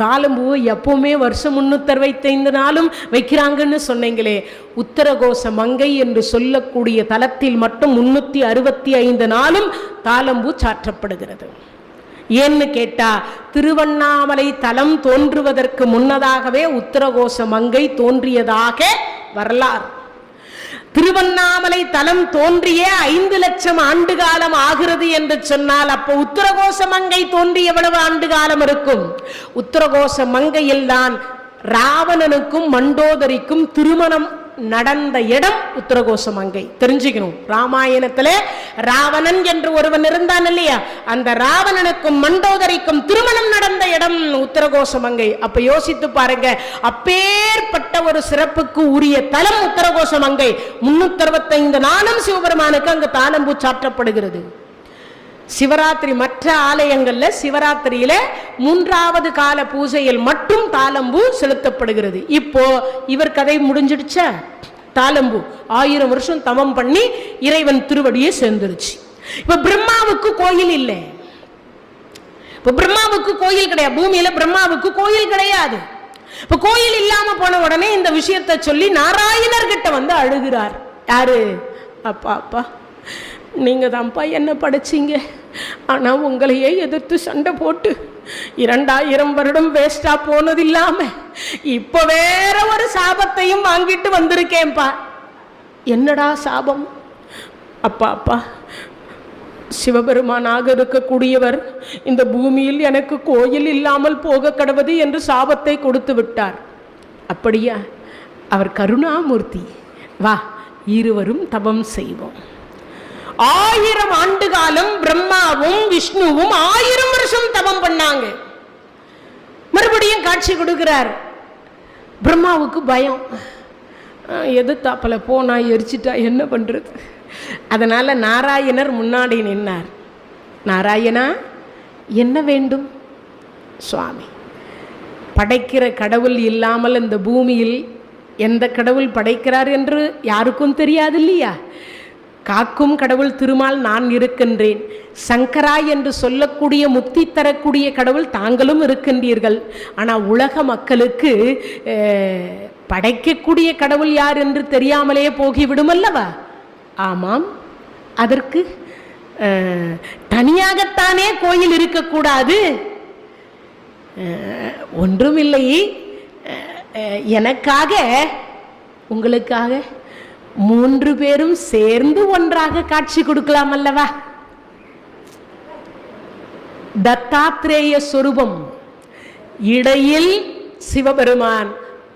தாளம்பூ எப்பவுமே வருஷம் 365 நாளும் வைக்கிறாங்கன்னு சொன்னீங்களே, உத்தரகோச மங்கை என்று சொல்லக்கூடிய தலத்தில் மட்டும் 365 நாளும் தாளம்பூ சாற்றப்படுகிறது. ஏன்னு கேட்டா, திருவண்ணாமலை தலம் தோன்றுவதற்கு முன்னதாகவே உத்தரகோச மங்கை தோன்றியதாக வரலாறு. திருவண்ணாமலை தலம் தோன்றிய 5 லட்சம் ஆண்டு காலம் ஆகிறது என்று சொன்னால், அப்போ உத்தரகோச மங்கை தோன்றி எவ்வளவு ஆண்டு காலம் இருக்கும்? உத்தரகோச மங்கையில் தான் ராவணனுக்கும் மண்டோதரிக்கும் திருமணம் நடந்த இடம் உத்தரகோசமங்கை. தெரிஞ்சுக்கணும், ராமாயணத்துல ராவணன் என்று ஒருவன் இருந்தான் இல்லையா, அந்த ராவணனுக்கும் மண்டோதரிக்கும் திருமணம் நடந்த இடம் உத்தரகோசமங்கை. அப்ப யோசித்து பாருங்க, அப்பேற்பட்ட ஒரு சிறப்புக்கு உரிய தலம் உத்தரகோசமங்கை. 365 நாளும் சிவபெருமானுக்கு அங்கு தாளம்பூ சாற்றப்படுகிறது. சிவராத்திரி மற்ற ஆலயங்கள்ல சிவராத்திரியில 3வது கால பூஜையில் மட்டும் தாளம்பூ செலுத்தப்படுகிறது. இப்போ இவர் கதை முடிஞ்சிடுச்சா? தாளம்பூ 1000 வருஷம் தவம் பண்ணி இறைவன் திருவடியை சேர்ந்துருச்சு. இப்ப பிரம்மாவுக்கு கோயில் இல்லை. இப்ப பிரம்மாவுக்கு கோயில் கிடையாது, பூமியில பிரம்மாவுக்கு கோயில் கிடையாது. இப்ப கோயில் இல்லாம போன உடனே இந்த விஷயத்தை சொல்லி நாராயணர்கிட்ட வந்து அழுகிறார். யாரு? அப்பா அப்பா, நீங்க தான்ப்பா என்ன படைச்சிங்க, ஆனா உங்களையே எதிர்த்து சண்டை போட்டு 2000 வருடம் வேஸ்டா போனது இல்லாம இப்ப வேற ஒரு சாபத்தையும் வாங்கிட்டு வந்திருக்கேன்பா. என்னடா சாபம்? அப்பா அப்பா, சிவபெருமானாக இருக்கக்கூடியவர் இந்த பூமியில் எனக்கு கோயில் இல்லாமல் போக கடவுது என்று சாபத்தை கொடுத்து விட்டார். அப்படியா? அவர் கருணாமூர்த்தி. வா, இருவரும் தவம் செய்வோம். 1000 ஆண்டு காலம் பிரம்மாவும் விஷ்ணுவும் 1000 வருஷம் தவம் பண்ணாங்க. மறுபடியும் காட்சி கொடுக்கிறார். பிரம்மாவுக்கு பயம், எதிர்த்தாப்பல போனா எரிச்சிட்டா என்ன பண்றது? அதனால நாராயணர் முன்னாடி நின்னார். நாராயணா, என்ன வேண்டும்? சுவாமி, படைக்கிற கடவுள் இல்லாமல் இந்த பூமியில் எந்த கடவுள் படைக்கிறார் என்று யாருக்கும் தெரியாது இல்லையா? காக்கும் கடவுள் திருமால் நான் இருக்கின்றேன். சங்கரா என்று சொல்லக்கூடிய முக்தி தரக்கூடிய கடவுள் தாங்களும் இருக்கின்றீர்கள். ஆனால் உலக மக்களுக்கு படைக்கக்கூடிய கடவுள் யார் என்று தெரியாமலே போகிவிடும் அல்லவா? ஆமாம், அதற்கு தனியாகத்தானே கோயில் இருக்கக்கூடாது. ஒன்றுமில்லை, எனக்காக உங்களுக்காக 3 பேரும் சேர்ந்து ஒன்றாக காட்சி கொடுக்கலாம் அல்லவா? தத்தாத்ரேய சொரூபம், இடையில் சிவபெருமான்,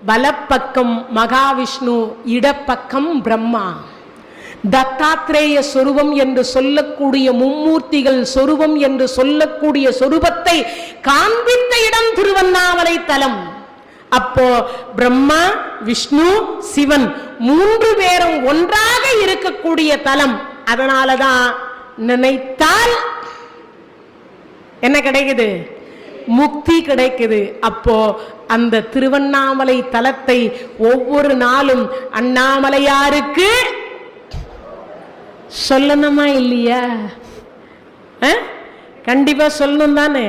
வலப்பக்கம் மகாவிஷ்ணு, இடப்பக்கம் பிரம்மா. தத்தாத்ரேய சொரூபம் என்று சொல்லக்கூடிய மும்மூர்த்திகள் சொரூபம் என்று சொல்லக்கூடிய சொரூபத்தை காண்பித்த இடம் திருவண்ணாமலை தலம். அப்போ பிரம்மா, விஷ்ணு, சிவன் 3 பேரும் ஒன்றாக இருக்கக்கூடிய தலம். அதனாலதான் நினைத்தால் என்ன கிடைக்குது? முக்தி கிடைக்குது. அப்போ அந்த திருவண்ணாமலை தலத்தை ஒவ்வொரு நாளும் அண்ணாமலையாருக்கு சொல்லணுமா இல்லையா? கண்டிப்பா சொல்லணும் தானே.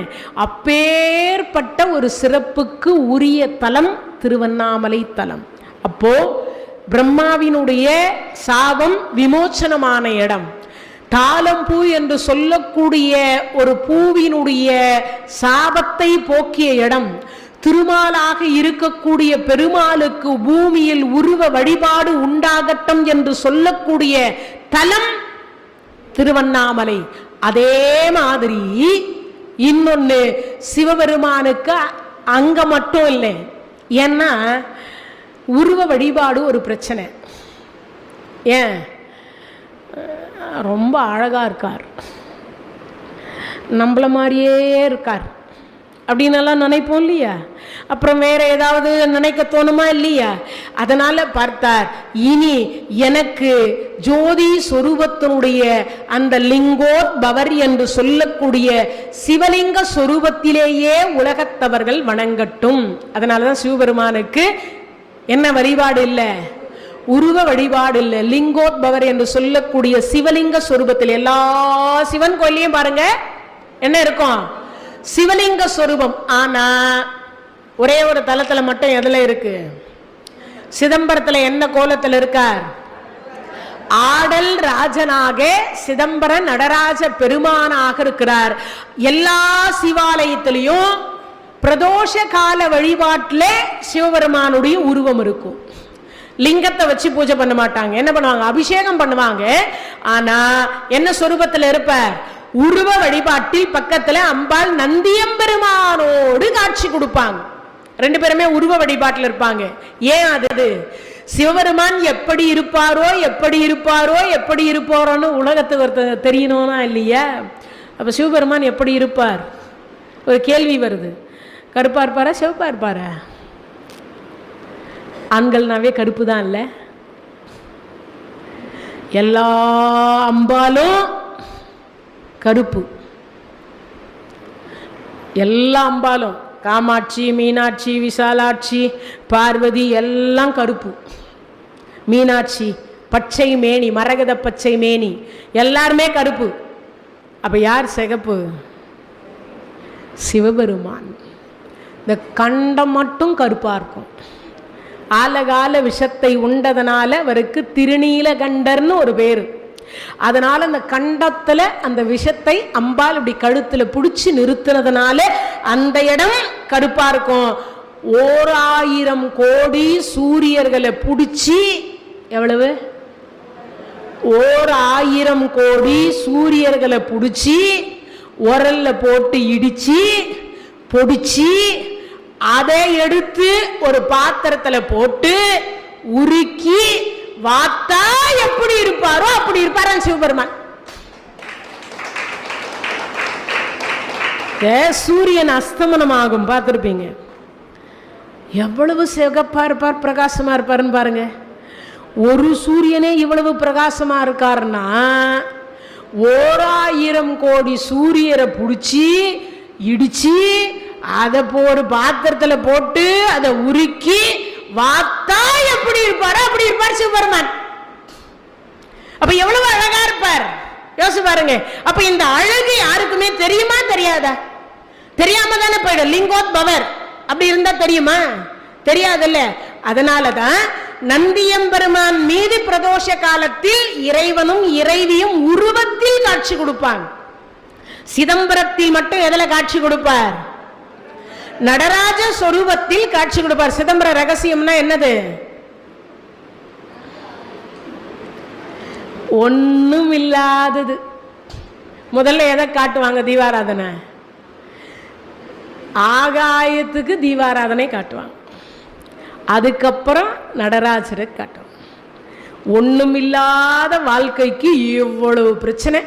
அப்பேற்பட்ட ஒரு சிறப்புக்கு உரிய தலம் திருவண்ணாமலை தலம். அப்போ பிரம்மாவினுடைய சாபம் விமோச்சனமான இடம். தாளம்பூ என்று சொல்லக்கூடிய ஒரு பூவினுடைய சாபத்தை போக்கிய இடம். திருமாலாக இருக்கக்கூடிய பெருமாளுக்கு பூமியில் உருவ வழிபாடு உண்டாகட்டும் என்று சொல்லக்கூடிய தலம் திருவண்ணாமலை. அதே மாதிரி இன்னொன்னு சிவபெருமானுக்கு அங்க மட்டும் இல்லை. ஏன்னா உருவ வழிபாடு ஒரு பிரச்சனை. ஏன்? ரொம்ப அழகா இருக்கார், நம்மள மாதிரியே இருக்கார் அப்படின்னு எல்லாம் நினைப்போம் இல்லையா? அப்புறம் வேற ஏதாவது நினைக்க தோணுமா இல்லையா? அதனால பார்த்தார், இனி எனக்கு ஜோதி சொரூபத்தினுடைய அந்த லிங்கோத்பவர் என்று சொல்லக்கூடிய சிவலிங்க சொரூபத்திலேயே உலகத்தவர்கள் வணங்கட்டும். அதனாலதான் சிவபெருமானுக்கு என்ன வழிபாடு இல்லை? உருவ வழிபாடு இல்லை. லிங்கோத்பவர் என்று சொல்லக்கூடிய சிவலிங்க சொரூபத்தில் எல்லா சிவன் கோயிலையும் பாருங்க என்ன இருக்கும்? சிவலிங்க சொரூபம். ஆனா ஒரே ஒரு தலத்துல மட்டும் எதுல இருக்கு? சிதம்பரத்துல என்ன கோலத்தில் இருக்கார்? ஆடல் ராஜனாக சிதம்பர நடராஜ பெருமானாக இருக்கிறார். எல்லா சிவாலயத்திலையும் பிரதோஷ கால வழிபாட்டில் சிவபெருமானுடைய உருவம் இருக்கும். லிங்கத்தை வச்சு பூஜை பண்ண மாட்டாங்க. என்ன பண்ணுவாங்க? அபிஷேகம் பண்ணுவாங்க. ஆனா என்ன சொரூபத்தில் இருப்பார்? உருவ வழிபாட்டில் பக்கத்துல அம்பாள் நந்தியம்பெருமானோடு காட்சி கொடுப்பாங்க. 2 பேருமே உருவ வழிபாட்டில் இருப்பாங்க. ஏன் அது சிவபெருமான் எப்படி இருப்பாரோ எப்படி இருப்பாரோ எப்படி இருப்பாரோன்னு உலகத்துக்கு தெரியணும்னா இல்லையா? அப்ப சிவபெருமான் எப்படி இருப்பார்? ஒரு கேள்வி வருது. கருப்பா இருப்பாரா சிவப்பா இருப்பாரா? ஆண்கள்னாவே கருப்பு தான் இல்லை? எல்லா அம்பாலும் கருப்பு. எல்லா அம்பாலும் காமாட்சி, மீனாட்சி, விசாலாட்சி, பார்வதி எல்லாம் கருப்பு. மீனாட்சி பச்சை மேனி, மரகத பச்சை மேனி, எல்லாருமே கருப்பு. அப்ப யார் சிகப்பு? சிவபெருமான். இந்த கண்டம் மட்டும் கருப்பா இருக்கும். ஆலகால விஷத்தை உண்டதனால அவருக்கு திருநீலகண்டர்னு ஒரு பேரு. அதனால அந்த கண்டத்துல அந்த விஷத்தை அம்பாள் இப்படி கழுத்துல பிடிச்சி நிறுத்தினதுனால அந்த இடம் கருப்பா இருக்கும். 1000 கோடி சூரியர்களை பிடிச்சி, எவ்வளவு? 1000 கோடி சூரியர்களை பிடிச்சி உரல்ல போட்டு இடிச்சு பொடிச்சு அதை எடுத்து ஒரு பாத்திரத்துல போட்டு உருக்கி வாத்தா எப்படி இருப்பாரோ அப்படி இருப்பாரு சிவபெருமான். சூரியன் அஸ்தமனம் ஆகும், பார்த்திருப்பீங்க. எவ்வளவு சிகப்பா இருப்பார், பிரகாசமா இருப்பாருன்னு பாருங்க. ஒரு சூரியனே இவ்வளவு பிரகாசமா இருக்காருன்னா 1000 கோடி சூரியரை பிடிச்சி இடிச்சு அதை ஒரு பாத்திரத்துல போட்டு அதை உருக்கி வாத்தா எப்படி இருப்பாரோ அப்படி இருப்பார் சிவபெருமான். அப்ப எவ்வளவு அழகா இருப்பார் யோசிச்சு பாருங்க. அப்ப இந்த அழகு யாருக்குமே தெரியுமா தெரியாதா? தெரியாம தானே போயிடும். லிங்கோத்பவர் அப்படி இருந்தா தெரியுமா? தெரியாதுல்ல. அதனாலதான் நந்தியம்பெருமான் மீது பிரதோஷ காலத்தில் இறைவனும் இறைவியும் உருவத்தில் காட்சி கொடுப்பாங்க. சிதம்பரத்தில் மட்டும் எதுல காட்சி கொடுப்பார்? நடராஜ சொரூபத்தில் காட்சி கொடுப்பார். சிதம்பர ரகசியம்னா என்னது? ஒண்ணும் இல்லாதது. முதல்ல எதை காட்டுவாங்க? தீபாராதனை. ஆகாயத்துக்கு தீபாராதனை காட்டுவாங்க. அதுக்கப்புறம் நடராஜரை காட்டுவாங்க. ஒண்ணும் இல்லாத வாழ்க்கைக்கு இவ்வளவு பிரச்சனை.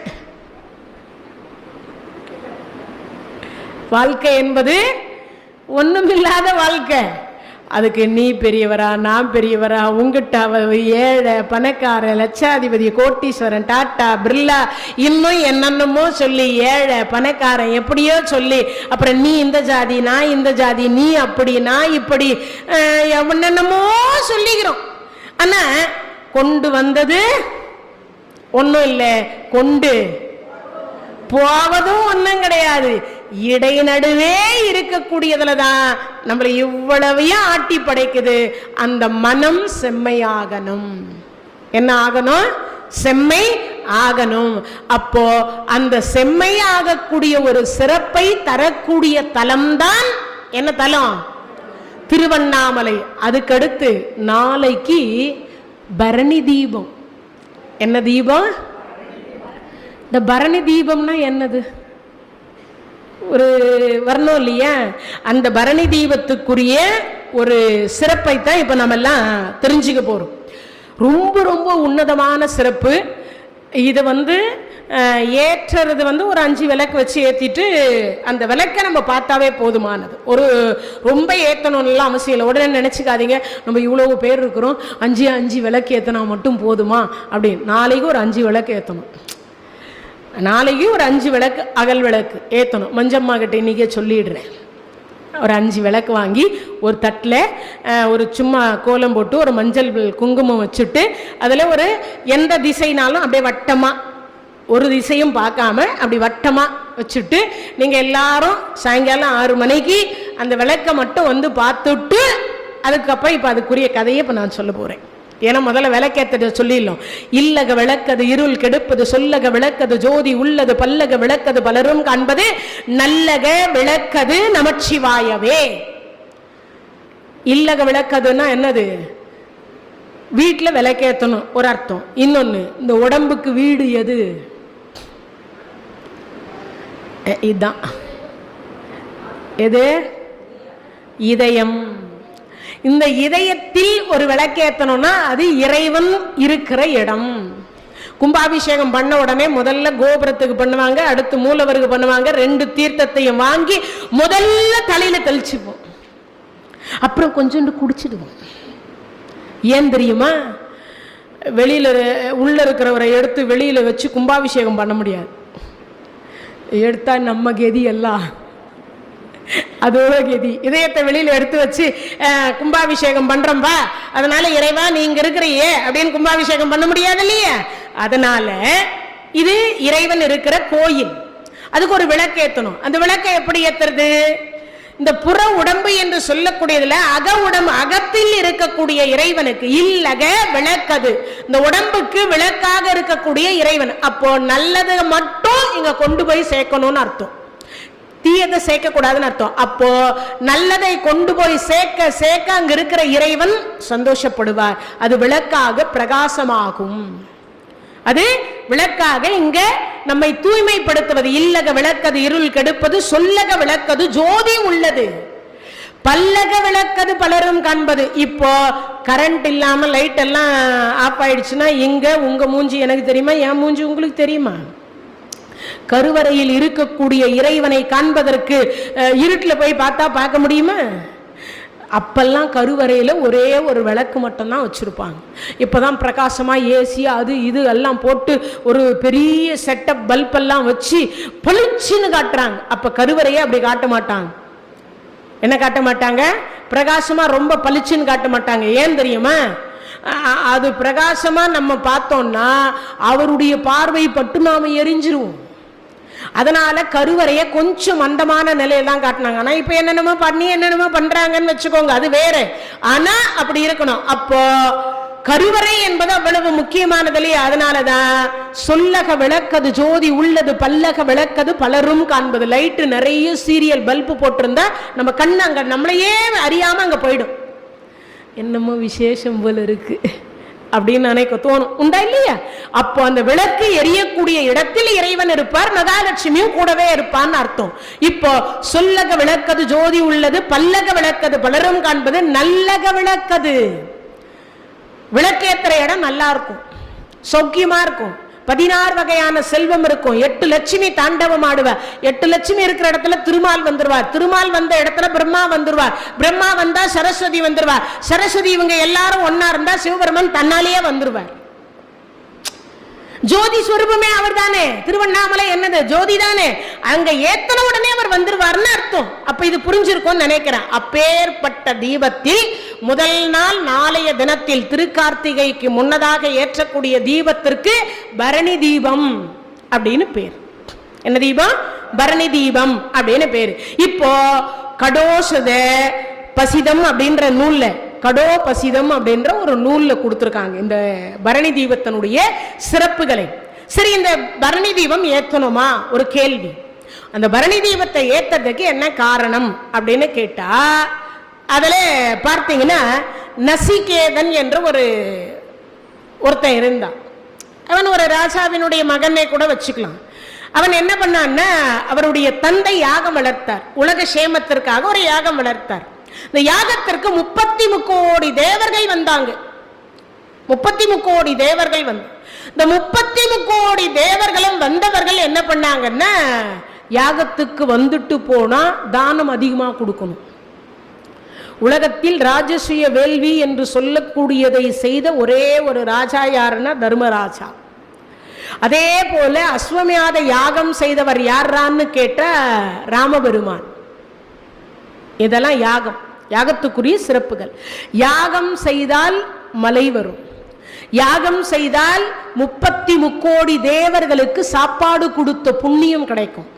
வாழ்க்கை என்பது ஒண்ணுமில்லாத வாழ்க்கை. அதுக்கு நீ பெரியவரா நான் பெரியவரா, உங்ககிட்ட ஏழை பணக்கார லட்சாதிபதி கோட்டீஸ்வரன் டாட்டா பிர்லா இன்னும் என்னென்னமோ சொல்லி ஏழை பணக்காரன் எப்படியோ சொல்லி அப்புறம் நீ இந்த ஜாதி நான் இந்த ஜாதி, நீ அப்படி நான் இப்படி என்னென்னமோ சொல்லிக்கிறோம். ஆனா கொண்டு வந்தது ஒன்றும் இல்லை, கொண்டு போவதும் ஒன்றும் கிடையாது. இடைநடுவே இருக்கக்கூடியதுல தான் நம்மளை இவ்வளவையும் ஆட்டி படைக்குது. அந்த மனம் செம்மையாகணும். என்ன ஆகணும்? செம்மை ஆகணும். அப்போ அந்த செம்மை ஆகக்கூடிய ஒரு சிறப்பை தரக்கூடிய தலம்தான் என்ன தலம்? திருவண்ணாமலை. அதுக்கடுத்து நாளைக்கு பரணி தீபம். என்ன தீபம்? இந்த பரணி தீபம்னா என்னது? ஒரு வரணும் இல்லையா? அந்த பரணி தீபத்துக்குரிய ஒரு சிறப்பை தான் இப்ப நம்ம எல்லாம் தெரிஞ்சுக்க போறோம். ரொம்ப ரொம்ப உன்னதமான சிறப்பு இது. ஏற்றுறது ஒரு 5 விளக்கு வச்சு ஏற்றிட்டு அந்த விளக்கை நம்ம பார்த்தாவே போதுமானது. ஒரு ரொம்ப ஏற்றணும்லாம் அவசியம் இல்லை. உடனே நினச்சிக்காதீங்க நம்ம இவ்வளவு பேர் இருக்கிறோம் 5 விளக்கு ஏற்றினா மட்டும் போதுமா அப்படின்னு. நாளைக்கு ஒரு 5 விளக்கு ஏற்றணும். நாளைக்கு ஒரு 5 விளக்கு அகல் விளக்கு ஏற்றணும். மஞ்சம்மா கிட்ட இன்றைக்கே சொல்லிடுறேன். ஒரு 5 விளக்கு வாங்கி ஒரு தட்டில் ஒரு சும்மா கோலம் போட்டு ஒரு மஞ்சள் குங்குமம் வச்சுட்டு அதில் ஒரு எந்த திசைனாலும் அப்படியே வட்டமாக, ஒரு திசையும் பார்க்காம அப்படி வட்டமாக வச்சுட்டு நீங்கள் எல்லாரும் சாயங்காலம் 6 மணிக்கு அந்த விளக்கை மட்டும் பார்த்துட்டு அதுக்கப்புறம் இப்போ அதுக்குரிய கதையை இப்போ நான் சொல்ல போகிறேன். ஏன்னா முதல்ல விளக்கேற்ற சொல்லிடலாம். இல்லக விளக்கது இருள் கெடுப்பது, சொல்லக விளக்கது ஜோதி உள்ளது, பல்லக விளக்கது பலரும் காண்பது, நல்லக விளக்கது நமச்சிவாயவே. இல்லக விளக்கதுன்னா என்னது? வீட்டில் விளக்கேற்றணும் ஒரு அர்த்தம். இன்னொன்று, இந்த உடம்புக்கு வீடு எது? இதுதான். எது? இதயம். இந்த இதயத்தில் ஒரு விளக்கேத்தணும்னா அது இறைவன் இருக்கிற இடம். கும்பாபிஷேகம் பண்ண உடனே முதல்ல கோபுரத்துக்கு பண்ணுவாங்க, அடுத்து மூலவருக்கு பண்ணுவாங்க. 2 தீர்த்தத்தையும் வாங்கி முதல்ல தலையில தெளிச்சுப்போம், அப்புறம் கொஞ்சோண்டு குடிச்சிடுவோம். ஏன் தெரியுமா? வெளியில உள்ள இருக்கிறவரை எடுத்து வெளியில வச்சு கும்பாபிஷேகம் பண்ண முடியாது. எடுத்தா நம்ம கெதி எல்லாம் அதோட கெதி. இதயத்தை வெளியில எடுத்து வச்சு கும்பாபிஷேகம் பண்றோம்பா, அதனால இறைவா நீங்க இருக்கிறையே அப்படின்னு கும்பாபிஷேகம் பண்ண முடியாது இல்லையா? அதனால இது இறைவன் இருக்கிற கோயில், அதுக்கு ஒரு விளக்கு ஏத்தணும். அந்த விளக்கை எப்படி ஏத்துறது? இந்த புற உடம்பு என்று சொல்லக்கூடியதுல அக உடம்பு, அகத்தில் இருக்கக்கூடிய இறைவனுக்கு இல்லக விளக்கது, இந்த உடம்புக்கு விளக்காக இருக்கக்கூடிய இறைவன். அப்போ நல்லது மட்டும் இங்க கொண்டு போய் சேர்க்கணும்னு அர்த்தம், தீயதை சேர்க்க கூடாதுன்னு அர்த்தம். அப்போ நல்லதை கொண்டு போய் சேர்க்க சேர்க்க அங்க இருக்கிற இறைவன் சந்தோஷப்படுவார். அது விளக்காக பிரகாசமாகும். அது விளக்காக இங்க நம்மை தூய்மைப்படுத்துவது. இல்லக விளக்கது இருள் கெடுப்பது, சொல்லக விளக்கது ஜோதி உள்ளது, பல்லக விளக்கது பலரும் காண்பது. இப்போ கரண்ட் இல்லாம லைட் எல்லாம் ஆஃப் ஆயிடுச்சுன்னா இங்க உங்க மூஞ்சி எனக்கு தெரியுமா, என் மூஞ்சி உங்களுக்கு தெரியுமா? கருவறையில் இருக்கக்கூடிய இறைவனை காண்பதற்கு இருட்டில் போய் பார்த்தா பார்க்க முடியுமா? அப்பெல்லாம் கருவறையில் ஒரே ஒரு விளக்கு மட்டும்தான் வச்சுருப்பாங்க. இப்போ தான் பிரகாசமாக ஏசி அது இது எல்லாம் போட்டு ஒரு பெரிய செட்டப் பல்பெல்லாம் வச்சு பளிச்சுன்னு காட்டுறாங்க. அப்போ கருவறையை அப்படி காட்ட மாட்டாங்க. என்ன காட்ட மாட்டாங்க? பிரகாசமாக ரொம்ப பளிச்சுன்னு காட்ட மாட்டாங்க. ஏன் தெரியுமா? அது பிரகாசமாக நம்ம பார்த்தோம்னா அவருடைய பார்வை பட்டு நாம எரிஞ்சிருவோம். அதனால கருவறைய கொஞ்சம் மந்தமான நிலையில தான் காட்டினாங்க. ஆனா இப்ப என்னென்னமோ பண்ணி என்னென்னமோ பண்றாங்கன்னு வச்சுக்கோங்க, அது வேற. ஆனா அப்படி இருக்கணும். அப்போ கருவறை என்பது அவ்வளவு முக்கியமானது இல்லையா? அதனாலதான் சொல்லக விளக்கது ஜோதி உள்ளது, பல்லக விளக்கது பலரும் காண்பது. லைட்டு நிறைய சீரியல் பல்பு போட்டிருந்தா நம்ம கண்ணு அங்க நம்மளையே அறியாம அங்க போயிடும். என்னமோ விசேஷம் போல இருக்கு அப்படின்னு நினைக்க தோணும், உண்டா இல்லையா? அப்போ அந்த விளக்கு எரியக்கூடிய இடத்தில் இறைவன் இருப்பார், மகாலட்சுமியும் கூடவே இருப்பான்னு அர்த்தம். இப்போ சொல்லக விளக்கது ஜோதி உள்ளது, பல்லக விளக்கது பலரும் காண்பது, நல்லக விளக்கது. விளக்கேத்துற இடம் நல்லா இருக்கும், சௌக்கியமா இருக்கும், 16 வகையான செல்வம் இருக்கும், 8 லட்சுமி தாண்டவம் ஆடுவார். 8 லட்சுமி இருக்கிற இடத்துல திருமால் வந்துருவார், திருமால் வந்த இடத்துல பிரம்மா வந்துருவார், பிரம்மா வந்தா சரஸ்வதி வந்துருவார், சரஸ்வதி இவங்க எல்லாரும் ஒன்னா இருந்தா சிவபெருமன் தன்னாலேயே வந்துருவார். ஜோதி ஸ்வரூபமே அவர் தானே. திருவண்ணாமலை என்னது? ஜோதி தானே. அங்க ஏத்தன உடனே அவர் வந்துருவார்னு அர்த்தம். அப்ப இது புரிஞ்சிருக்கும் நினைக்கிறேன். அப்பேற்பட்ட தீபத்தில் முதல் நாள் நாளைய தினத்தில் திருக்கார்த்திகைக்கு முன்னதாக ஏற்றக்கூடிய தீபத்திற்கு பரணி தீபம் அப்படின்னு பேர். என்ன தீபம்? பரணி தீபம் அப்படின்னு பேரு. இப்போ கடோஷத பசிதம் அப்படின்ற நூல்ல, கடோ பசிதம் அப்படின்ற ஒரு நூல்ல கொடுத்திருக்காங்க இந்த பரணி தீபத்தினுடைய சிறப்புகளை. சரி, இந்த பரணி தீபம் ஏத்தணுமா? ஒரு கேள்வி. அந்த பரணி தீபத்தை ஏத்ததுக்கு என்ன காரணம் அப்படின்னு கேட்டா, அதுல பார்த்தீங்கன்னா நசிகேதன் என்ற ஒருத்தன் இருந்தான். அவன் ஒரு ராஜாவினுடைய மகனை கூட வச்சுக்கலாம். அவன் என்ன பண்ணான்னா, அவருடைய தந்தை யாகம் வளர்த்தார், உலக சேமத்திற்காக ஒரு யாகம் வளர்த்தார். இந்த யாகத்திற்கு 33 கோடி தேவர்கள் வந்தாங்க. 33 கோடி தேவர்கள் வந்து, இந்த 33 கோடி தேவர்களும் வந்தவர்கள் என்ன பண்ணாங்கன்னா, யாகத்துக்கு வந்துட்டு போனா தானம் அதிகமா கொடுக்கணும். உலகத்தில் ராஜசூய வேள்வி என்று சொல்லக்கூடியதை செய்த ஒரே ஒரு ராஜா யாருன்னா தர்மராஜா. அதே போல அஸ்வமேத யாகம் செய்தவர் யாரான்னு கேட்ட ராமபெருமான். இதெல்லாம் யாகம், யாகத்துக்குரிய சிறப்புகள். யாகம் செய்தால் மலை வரும், யாகம் செய்தால் 33 கோடி தேவர்களுக்கு சாப்பாடு கொடுத்த புண்ணியம் கிடைக்கும்.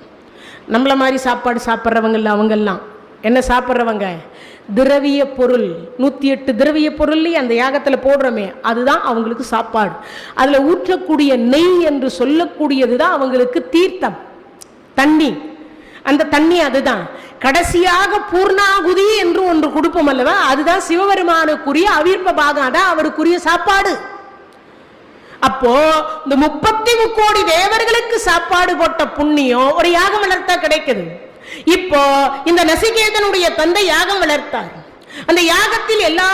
நம்மள மாதிரி சாப்பாடு சாப்பிட்றவங்க இல்லை, அவங்கெல்லாம் என்ன சாப்பிட்றவங்க? திரவிய பொருள். 108 திரவிய பொருள் அந்த யாகத்தில் போடுறோமே, அதுதான் அவங்களுக்கு சாப்பாடு. அதில் ஊற்றக்கூடிய நெய் என்று சொல்லக்கூடியது தான் அவங்களுக்கு தீர்த்தம், தண்ணி. அந்த தண்ணி அதுதான். கடைசியாக பூர்ணாகுதி என்று ஒன்று கொடுப்போம் அல்லவா, அதுதான் சிவபெருமானுக்குரிய அவிர்ப்ப பாகம், அதான் அவருக்குரிய சாப்பாடு. அப்போ இந்த 33 கோடி தேவர்களுக்கு சாப்பாடு போட்ட புண்ணியம் ஒரு யாகம் வளர்த்தா கிடைக்குது. இப்போ இந்த நசிகேதனுடைய தந்தை யாகம் வளர்த்தார். அந்த யாகத்தில் எல்லா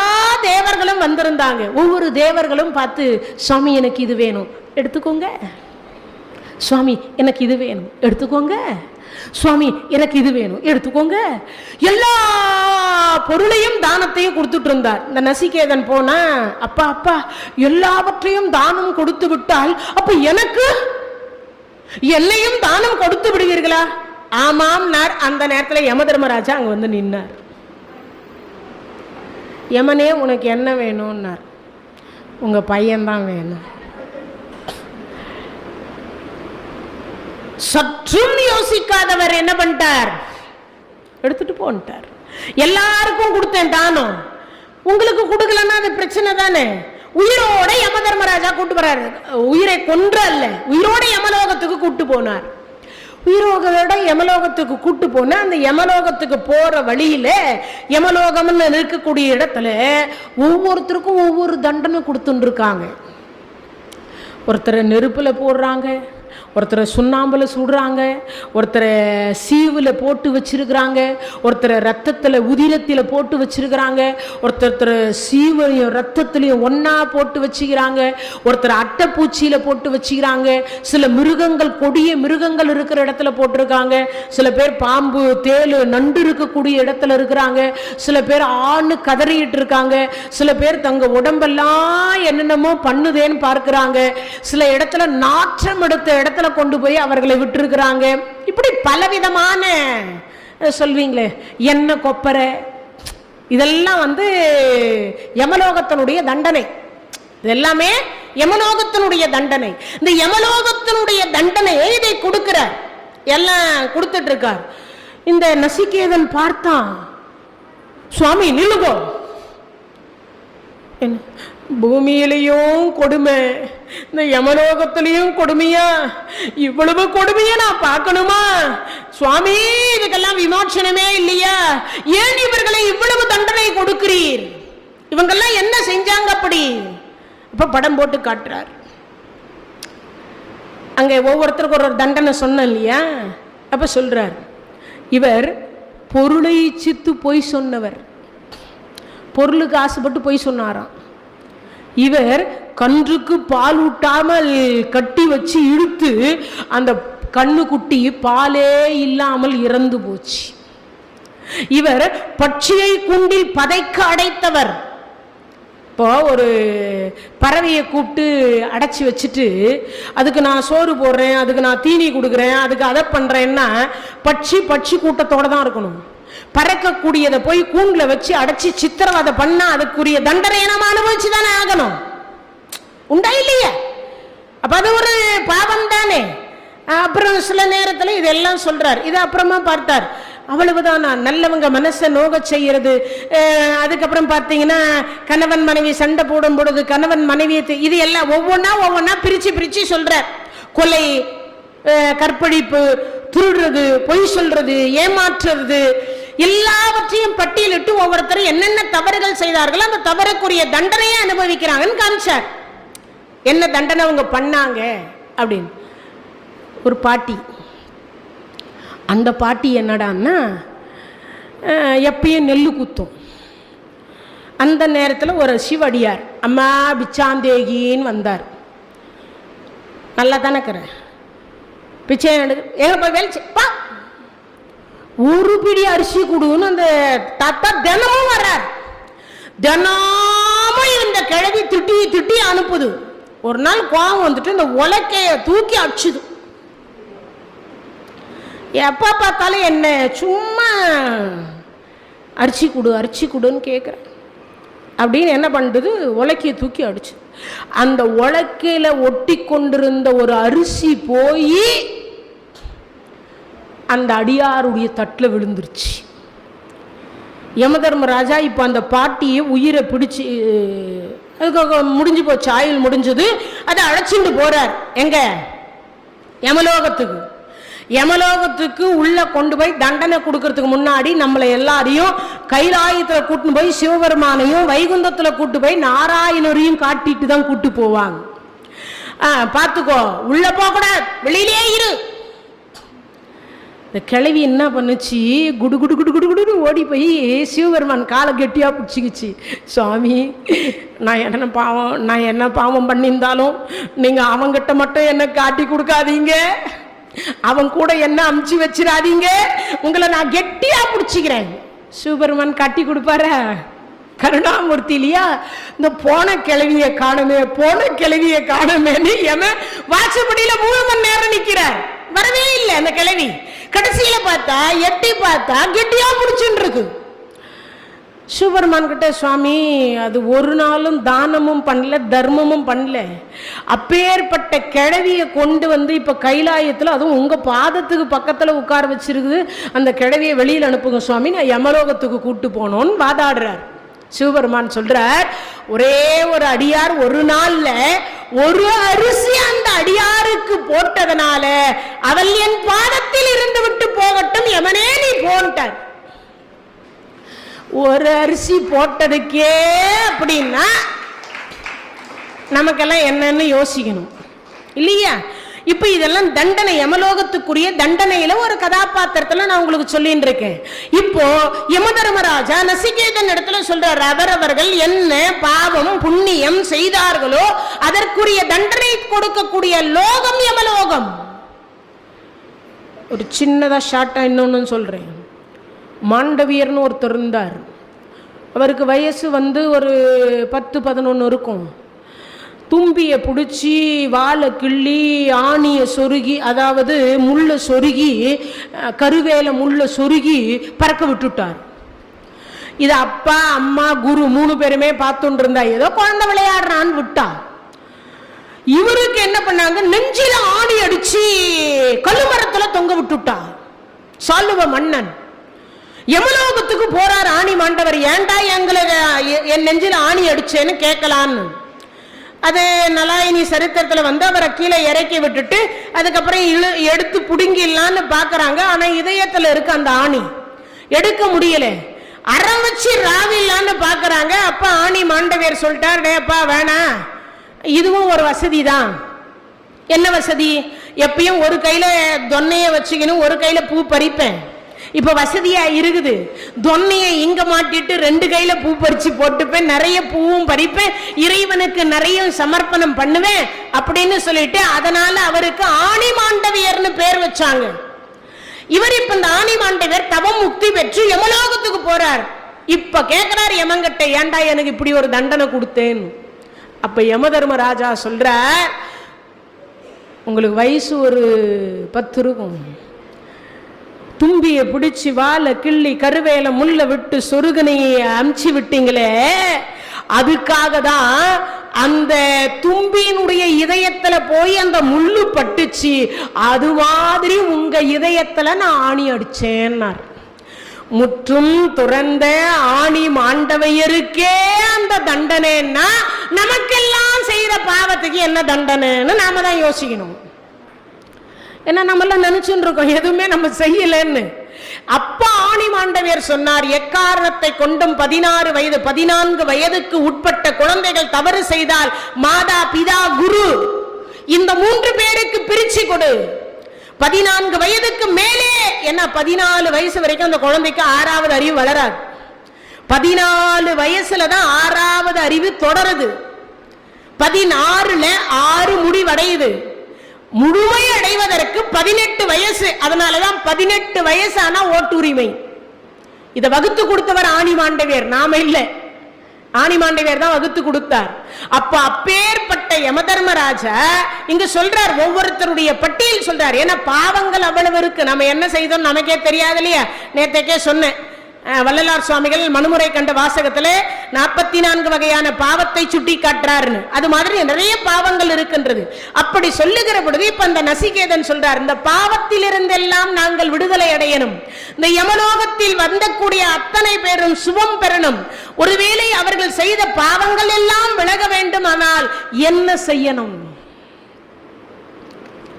தேவர்களும் வந்திருந்தாங்க. ஒவ்வொரு தேவர்களும் பார்த்து, சுவாமி எனக்கு இது வேணும் எடுத்துக்கோங்க, சுவாமி எனக்கு இது வேணும் எடுத்துக்கோங்க, சுவாமி எனக்கு இது வேணும் எடுத்துக்கோங்க, எல்லா பொருளையும் தானத்தையும் கொடுத்துட்டு இருந்தார். இந்த நசிகேதன் போனா, அப்பா அப்பா எல்லாவற்றையும் தானம் கொடுத்து விட்டால் அப்ப எனக்கு என்னையும் தானம் கொடுத்து விடுவீர்களா? ஆமாம். அந்த நேரத்தில் யம தர்மராஜா அங்க வந்து நின்னார். யமனே உனக்கு என்ன வேணும்னார். உங்க பையன்தான் வேணும். சற்றும் யோசிக்காதவர் என்ன பண்ணிட்டார், எடுத்துட்டு போன்ட்டார். எல்லாருக்கும் கொடுத்தேன் தானம், உங்களுக்கு கொடுக்கலன்னா அது பிரச்சனை தானே. உயிரோட யம தர்மராஜா கூட்டு போறாரு. உயிரை கொன்ற அல்ல, உயிரோட யமலோகத்துக்கு கூட்டு போனார். உயிரோட யமலோகத்துக்கு கூட்டு போன அந்த யமலோகத்துக்கு போற வழியில யமலோகம்னு இருக்கக்கூடிய இடத்துல ஒவ்வொருத்தருக்கும் ஒவ்வொரு தண்டனை கொடுத்துட்டு இருக்காங்க. ஒருத்தரை நெருப்புல போடுறாங்க, ஒருத்தரை சுண்ணாம்புல சுடுறாங்க, ஒருத்தரை சீவுல போட்டு வச்சிருக்கிறாங்க, ஒருத்தரை ரத்தத்தில் உதிரத்தில் போட்டு வச்சிருக்கிறாங்க, ஒருத்தர் சீவையும் ரத்தத்திலையும் ஒன்னா போட்டு வச்சுக்கிறாங்க, ஒருத்தர் அட்டைப்பூச்சியில போட்டு வச்சுக்கிறாங்க, சில மிருகங்கள் கொடிய மிருகங்கள் இருக்கிற இடத்துல போட்டிருக்காங்க, சில பேர் பாம்பு தேளு நண்டு இருக்கக்கூடிய இடத்துல இருக்கிறாங்க, சில பேர் ஆணு கதறிட்டு இருக்காங்க, சில பேர் தங்க உடம்பெல்லாம் என்னென்னமோ பண்ணுதேன்னு பார்க்கிறாங்க, சில இடத்துல நாற்றம் எடுத்த இடத்துல கொண்டு போய் அவர்களை விட்டுருக்கிறாங்க. இப்படி பலவிதமான சொல்வீங்களே என்ன கொப்பரை, இதெல்லாம் வந்து யமலோகத்தினுடைய தண்டனை. இதெல்லாமே யமலோகத்தினுடைய தண்டனை. இந்த யமலோகத்தினுடைய தண்டனையை இதை கொடுக்கிறார், எல்லாம் கொடுத்துட்டு இருக்கார். இந்த நசிகேதன் பார்த்தான், சுவாமி நில்லுகோ, பூமியிலையும் கொடுமை, இந்த யமலோகத்திலையும் கொடுமையா, இவ்வளவு கொடுமையா நான் பார்க்கணுமா சுவாமி? இதுக்கெல்லாம் விமோசனமே இல்லையா? ஏன் இவர்களை இவ்வளவு தண்டனை கொடுக்கிறீர்? இவங்கெல்லாம் என்ன செஞ்சாங்க அப்படி? அப்ப படம் போட்டு காட்டுறார். அங்க ஒவ்வொருத்தருக்கும் ஒரு தண்டனை சொன்ன இல்லையா? அப்ப சொல்றார், இவர் பொருளை இச்சித்து பொய் சொன்னவர், பொருளுக்கு ஆசைப்பட்டு பொய் சொன்னாராம். இவர் கன்றுக்கு பால் ஊட்டாமல் கட்டி வச்சு இழுத்து அந்த கண்ணுக்குட்டி பாலே இல்லாமல் இறந்து போச்சு. இவர் பட்சியை கூண்டில் பதைக்க அடைத்தவர். இப்போ ஒரு பறவையை கூப்பிட்டு அடைச்சி வச்சுட்டு அதுக்கு நான் சோறு போடுறேன், அதுக்கு நான் தீனி கொடுக்குறேன், அதுக்கு அதை பண்றேன்னா பட்சி கூட்டத்தோட தான் இருக்கணும். பறக்கக்கூடியதை போய் கூண்டுல வச்சு அடைச்சி சித்திரவதை பண்ணா அதுக்குரிய தண்டனை நம்ம அனுபவிச்சு தானே ஆகணும், உண்டா இல்லையா? அப்ப அது ஒரு பாவம் தானே. அப்புறம் சில நேரத்தில் இதெல்லாம் சொல்றார். இது அப்புறமா பார்த்தார், அவ்வளவுதான் நல்லவங்க மனசை நோக செய்யறது. அதுக்கப்புறம் பார்த்தீங்கன்னா கணவன் மனைவி சண்டை போடும் பொழுது கணவன் மனைவியை இது எல்லாம் ஒவ்வொன்னா பிரிச்சு சொல்றார். கொலை, கற்பழிப்பு, திருடுறது, பொய் சொல்றது, ஏமாற்றுறது, எல்லாவற்றையும் பட்டியலிட்டு ஒவ்வொருத்தரும் என்னென்ன தவறுகள் செய்தார்கள் அந்த தவறுக்குரிய தண்டனையை அனுபவிக்கிறாங்கன்னு காமிச்சார். என்ன தண்டனை அவங்க பண்ணாங்க அப்படின்னு. ஒரு பாட்டி, அந்த பாட்டி என்னடான்னா எப்பயும் நெல்லு குத்தும். அந்த நேரத்தில் ஒரு சிவடியார் அம்மா பிச்சாந்தேகின்னு வந்தார். நல்லா தானே இருக்கிற பிச்சை எங்க போய் வேலை ஒரு பிடி அரிசி கொடுன்னு அந்த தாத்தா தினமும் வர்றார். தினமும் இந்த கிழவி திட்டி அனுப்புது. ஒரு நாள் கோவம் வந்துட்டு இந்த உலக்கைய தூக்கி அடிச்சுது. எப்ப பார்த்தாலும் என்ன சும்மா அரிசி கொடுன்னு கேட்குறேன் அப்படின்னு என்ன பண்ணுறது, உலக்கையை தூக்கி அடிச்சு அந்த உலக்கையில ஒட்டி கொண்டிருந்த ஒரு அரிசி போய் அந்த அடியாருடைய தட்டில் விழுந்துருச்சு. யமதர்மராஜா இப்போ அந்த பாட்டியை உயிரை பிடிச்சி, அதுக்கு முடிஞ்சு போச்சு, ஆயுள் முடிஞ்சது, அதை அழைச்சிட்டு போறார். எங்க? யமலோகத்துக்கு. யமலோகத்துக்கு உள்ள கொண்டு போய் தண்டனை கொடுக்கறதுக்கு முன்னாடி நம்மளை எல்லாரையும் கைலாயத்தில் கூட்டு போய் சிவபெருமானையும் வைகுந்தத்தில் கூட்டு போய் நாராயணரையும் காட்டிட்டு தான் கூட்டு போவாங்க. பார்த்துக்கோ, உள்ள போக கூடாது, வெளியிலே இரு. இந்த கிழவி என்ன பண்ணுச்சு, குடு குடு குடு குடு குடுன்னு ஓடி போய் சிவபெருமான் காலை கெட்டியாக பிடிச்சிக்கிச்சு. சுவாமி, நான் என்ன பாவம் பண்ணியிருந்தாலும் நீங்கள் அவங்கிட்ட மட்டும் என்ன காட்டி கொடுக்காதீங்க, அவன் கூட என்ன அமுச்சு வச்சிடாதீங்க, உங்களை நான் கெட்டியாக பிடிச்சிக்கிறேன். சிவபெருமான் காட்டி கொடுப்பார? கருணாமூர்த்தி இல்லையா? இந்த போன கிழவியை காணுமேன்னு வாசப்படியில 3 மணி நேரம் நிற்கிறார், வரவே இல்லை அந்த கிழவி. கடைசியில பார்த்தா எட்டி பார்த்தா கெட்டியா பிடிச்சுட்டு இருக்கு. சிவபெருமான் கிட்ட, சுவாமி அது ஒரு நாளும் தானமும் பண்ணல, தர்மமும் பண்ணல, அப்பேற்பட்ட கிழவியை கொண்டு வந்து இப்ப கைலாயத்துல, அதுவும் உங்க பாதத்துக்கு பக்கத்துல உட்கார வச்சிருக்குது, அந்த கிழவியை வெளியில் அனுப்புங்க சுவாமி, நான் யமலோகத்துக்கு கூட்டு போனோன்னு வாதாடுறார். சிவபெருமான் சொல்றார், ஒரே ஒரு அடியார் ஒரு நாள்ல ஒரு அரிசி அந்த அடியாருக்கு போட்டதனால அவள் என் பாதத்தில் இருந்து விட்டு போகட்டும், யமனே நீ போன்ட்டார். ஒரு அரிசி போட்டதுக்கே அப்படின்னா நமக்கெல்லாம் என்னன்னு யோசிக்கணும் இல்லையா? இப்ப இதெல்லாம் தண்டனை, யமலோகத்துக்குரிய தண்டனையில ஒரு கதாபாத்திரத்துல நான் உங்களுக்கு சொல்லிட்டு இருக்கேன். இப்போ யமதர்மராஜா நசிகேதன் இடத்துல சொல்றார், அவரவர்கள் என்ன பாவம் புண்ணியம் செய்தார்களோ அதற்குரிய தண்டனை கொடுக்கக்கூடிய லோகம் யமலோகம். ஒரு சின்னதா ஷார்ட்டா இன்னொன்னு சொல்றேன். மாண்டவியர்னு ஒருத்தர் இருந்தார். அவருக்கு வயசு ஒரு 10-11 இருக்கும். தும்பியை பிடிச்சி வாழை கிள்ளி ஆணியை சொருகி, அதாவது முள்ளை சொருகி, கருவேல முள்ளை சொருகி பறக்க விட்டுட்டார். இது அப்பா அம்மா குரு 3 பேருமே பார்த்துட்டு இருந்தா, ஏதோ குழந்தை விளையாடுறான்னு விட்டா. இவருக்கு என்ன பண்ணாங்க, நெஞ்சில ஆணி அடிச்சு கல்லுமரத்துல தொங்க விட்டுட்டா. சாலுவ மன்னன் யமலோகத்துக்கு போறார். ஆணி மாண்டவர், ஏண்டா எங்களை என் நெஞ்சில ஆணி அடிச்சேன்னு கேட்கலான்னு. அது நலாயினி சரித்திரத்தில் அவரை கீழே இறக்கி விட்டுட்டு அதுக்கப்புறம் எடுத்து புடுங்கிடலான்னு பார்க்குறாங்க. ஆனால் இதயத்தில் இருக்கு அந்த ஆணி, எடுக்க முடியல. அறம் வச்சு ராவில்லான்னு பார்க்குறாங்க. அப்போ ஆணி மாண்டவியர் சொல்லிட்டார், டேப்பா வேணாம், இதுவும் ஒரு வசதி தான். என்ன வசதி? எப்பயும் ஒரு கையில் தொன்னையை வச்சுக்கணும், ஒரு கையில் பூ பறிப்பேன். இப்ப வசதியா இருக்குது, தொன்னையை இங்க மாட்டிட்டு 2 கையில பூ பறிச்சு போட்டுப்பேன், நிறைய பூவும் பறிப்பேன், இறைவனுக்கு நிறைய சமர்ப்பணம் பண்ணுவேன் அப்படின்னு சொல்லிட்டு அதனால அவருக்கு ஆணி மாண்டவியர்னு பேர் வச்சாங்க. இவர் இப்ப இந்த ஆணி மாண்டவியர் தவம் முக்தி பெற்று யமலோகத்துக்கு போறார். இப்ப கேட்கிறார் யமங்கிட்ட, ஏண்டா எனக்கு இப்படி ஒரு தண்டனை கொடுத்தேன். அப்ப யமதர்மராஜா சொல்றார், உங்களுக்கு வயசு ஒரு 10 இருக்கும், தும்பியை பிடிச்சி வாழை கிள்ளி கருவேல முள்ள விட்டு சொருகனையை அமுச்சு விட்டீங்களே, அதுக்காக தான் அந்த தும்பியினுடைய இதயத்துல போய் அந்த முள்ளு பட்டுச்சு, அது மாதிரி உங்க இதயத்துல நான் ஆணி அடிச்சேன்னார். முற்றும் துறந்த ஆணி மாண்டவையருக்கே அந்த தண்டனைன்னா நமக்கெல்லாம் செய்யற பாவத்துக்கு என்ன தண்டனைன்னு நாம தான் யோசிக்கணும். ஏன்னா நம்மளாம் நினைச்சுட்டு இருக்கோம் எதுவுமே நம்ம செய்யலன்னு. அப்பா ஆணி மாண்டவியர் சொன்னார், எக்காரணத்தை கொண்டும் 14 வயதுக்கு உட்பட்ட குழந்தைகள் தவறு செய்தால் மாதா பிதா குரு இந்த 3 பேருக்கு பிரிச்சு கொடு. 14 வயதுக்கு மேலே, என்ன 14 வயசு வரைக்கும் அந்த குழந்தைக்கு 6வது அறிவு வளராது. 14 வயசுல தான் 6வது அறிவு தொடருது. 16ல 6 முடிவடையுது. முழுமை அடைவதற்கு 18 வயசு. அதனாலதான் 18 வயசு ஆனா ஓட்டுரிமை. இதை வகுத்து கொடுத்தவர் ஆணி மாண்டவியர், நாம இல்ல. ஆணி மாண்டவியர் தான் வகுத்து கொடுத்தார். அப்ப அப்பேற்பட்ட யமதர்மராஜா இங்க சொல்றார், ஒவ்வொருத்தருடைய பட்டியல் சொல்றார். ஏன்னா பாவங்கள் அவ்வளவு இருக்கு, நம்ம என்ன செய்தோம் நமக்கே தெரியாது இல்லையா? நேற்றைக்கே சொன்னேன், வள்ளலார் சுவாமிகள் மனுமுறை கண்ட வாசகத்துல 44 வகையான பாவத்தை சுட்டி காட்டுறாருன்னு. அது மாதிரி நிறைய பாவங்கள் இருக்கின்றது. அப்படி சொல்லுகிற பொழுது இப்ப அந்த நசிகேதன் சொல்றார், இந்த பாவத்திலிருந்தெல்லாம் நாங்கள் விடுதலை அடையணும், இந்த யமலோகத்தில் வந்தக்கூடிய அத்தனை பேரும் சுபம் பெறணும், ஒருவேளை அவர்கள் செய்த பாவங்கள் எல்லாம் விலக வேண்டுமானால் என்ன செய்யணும்?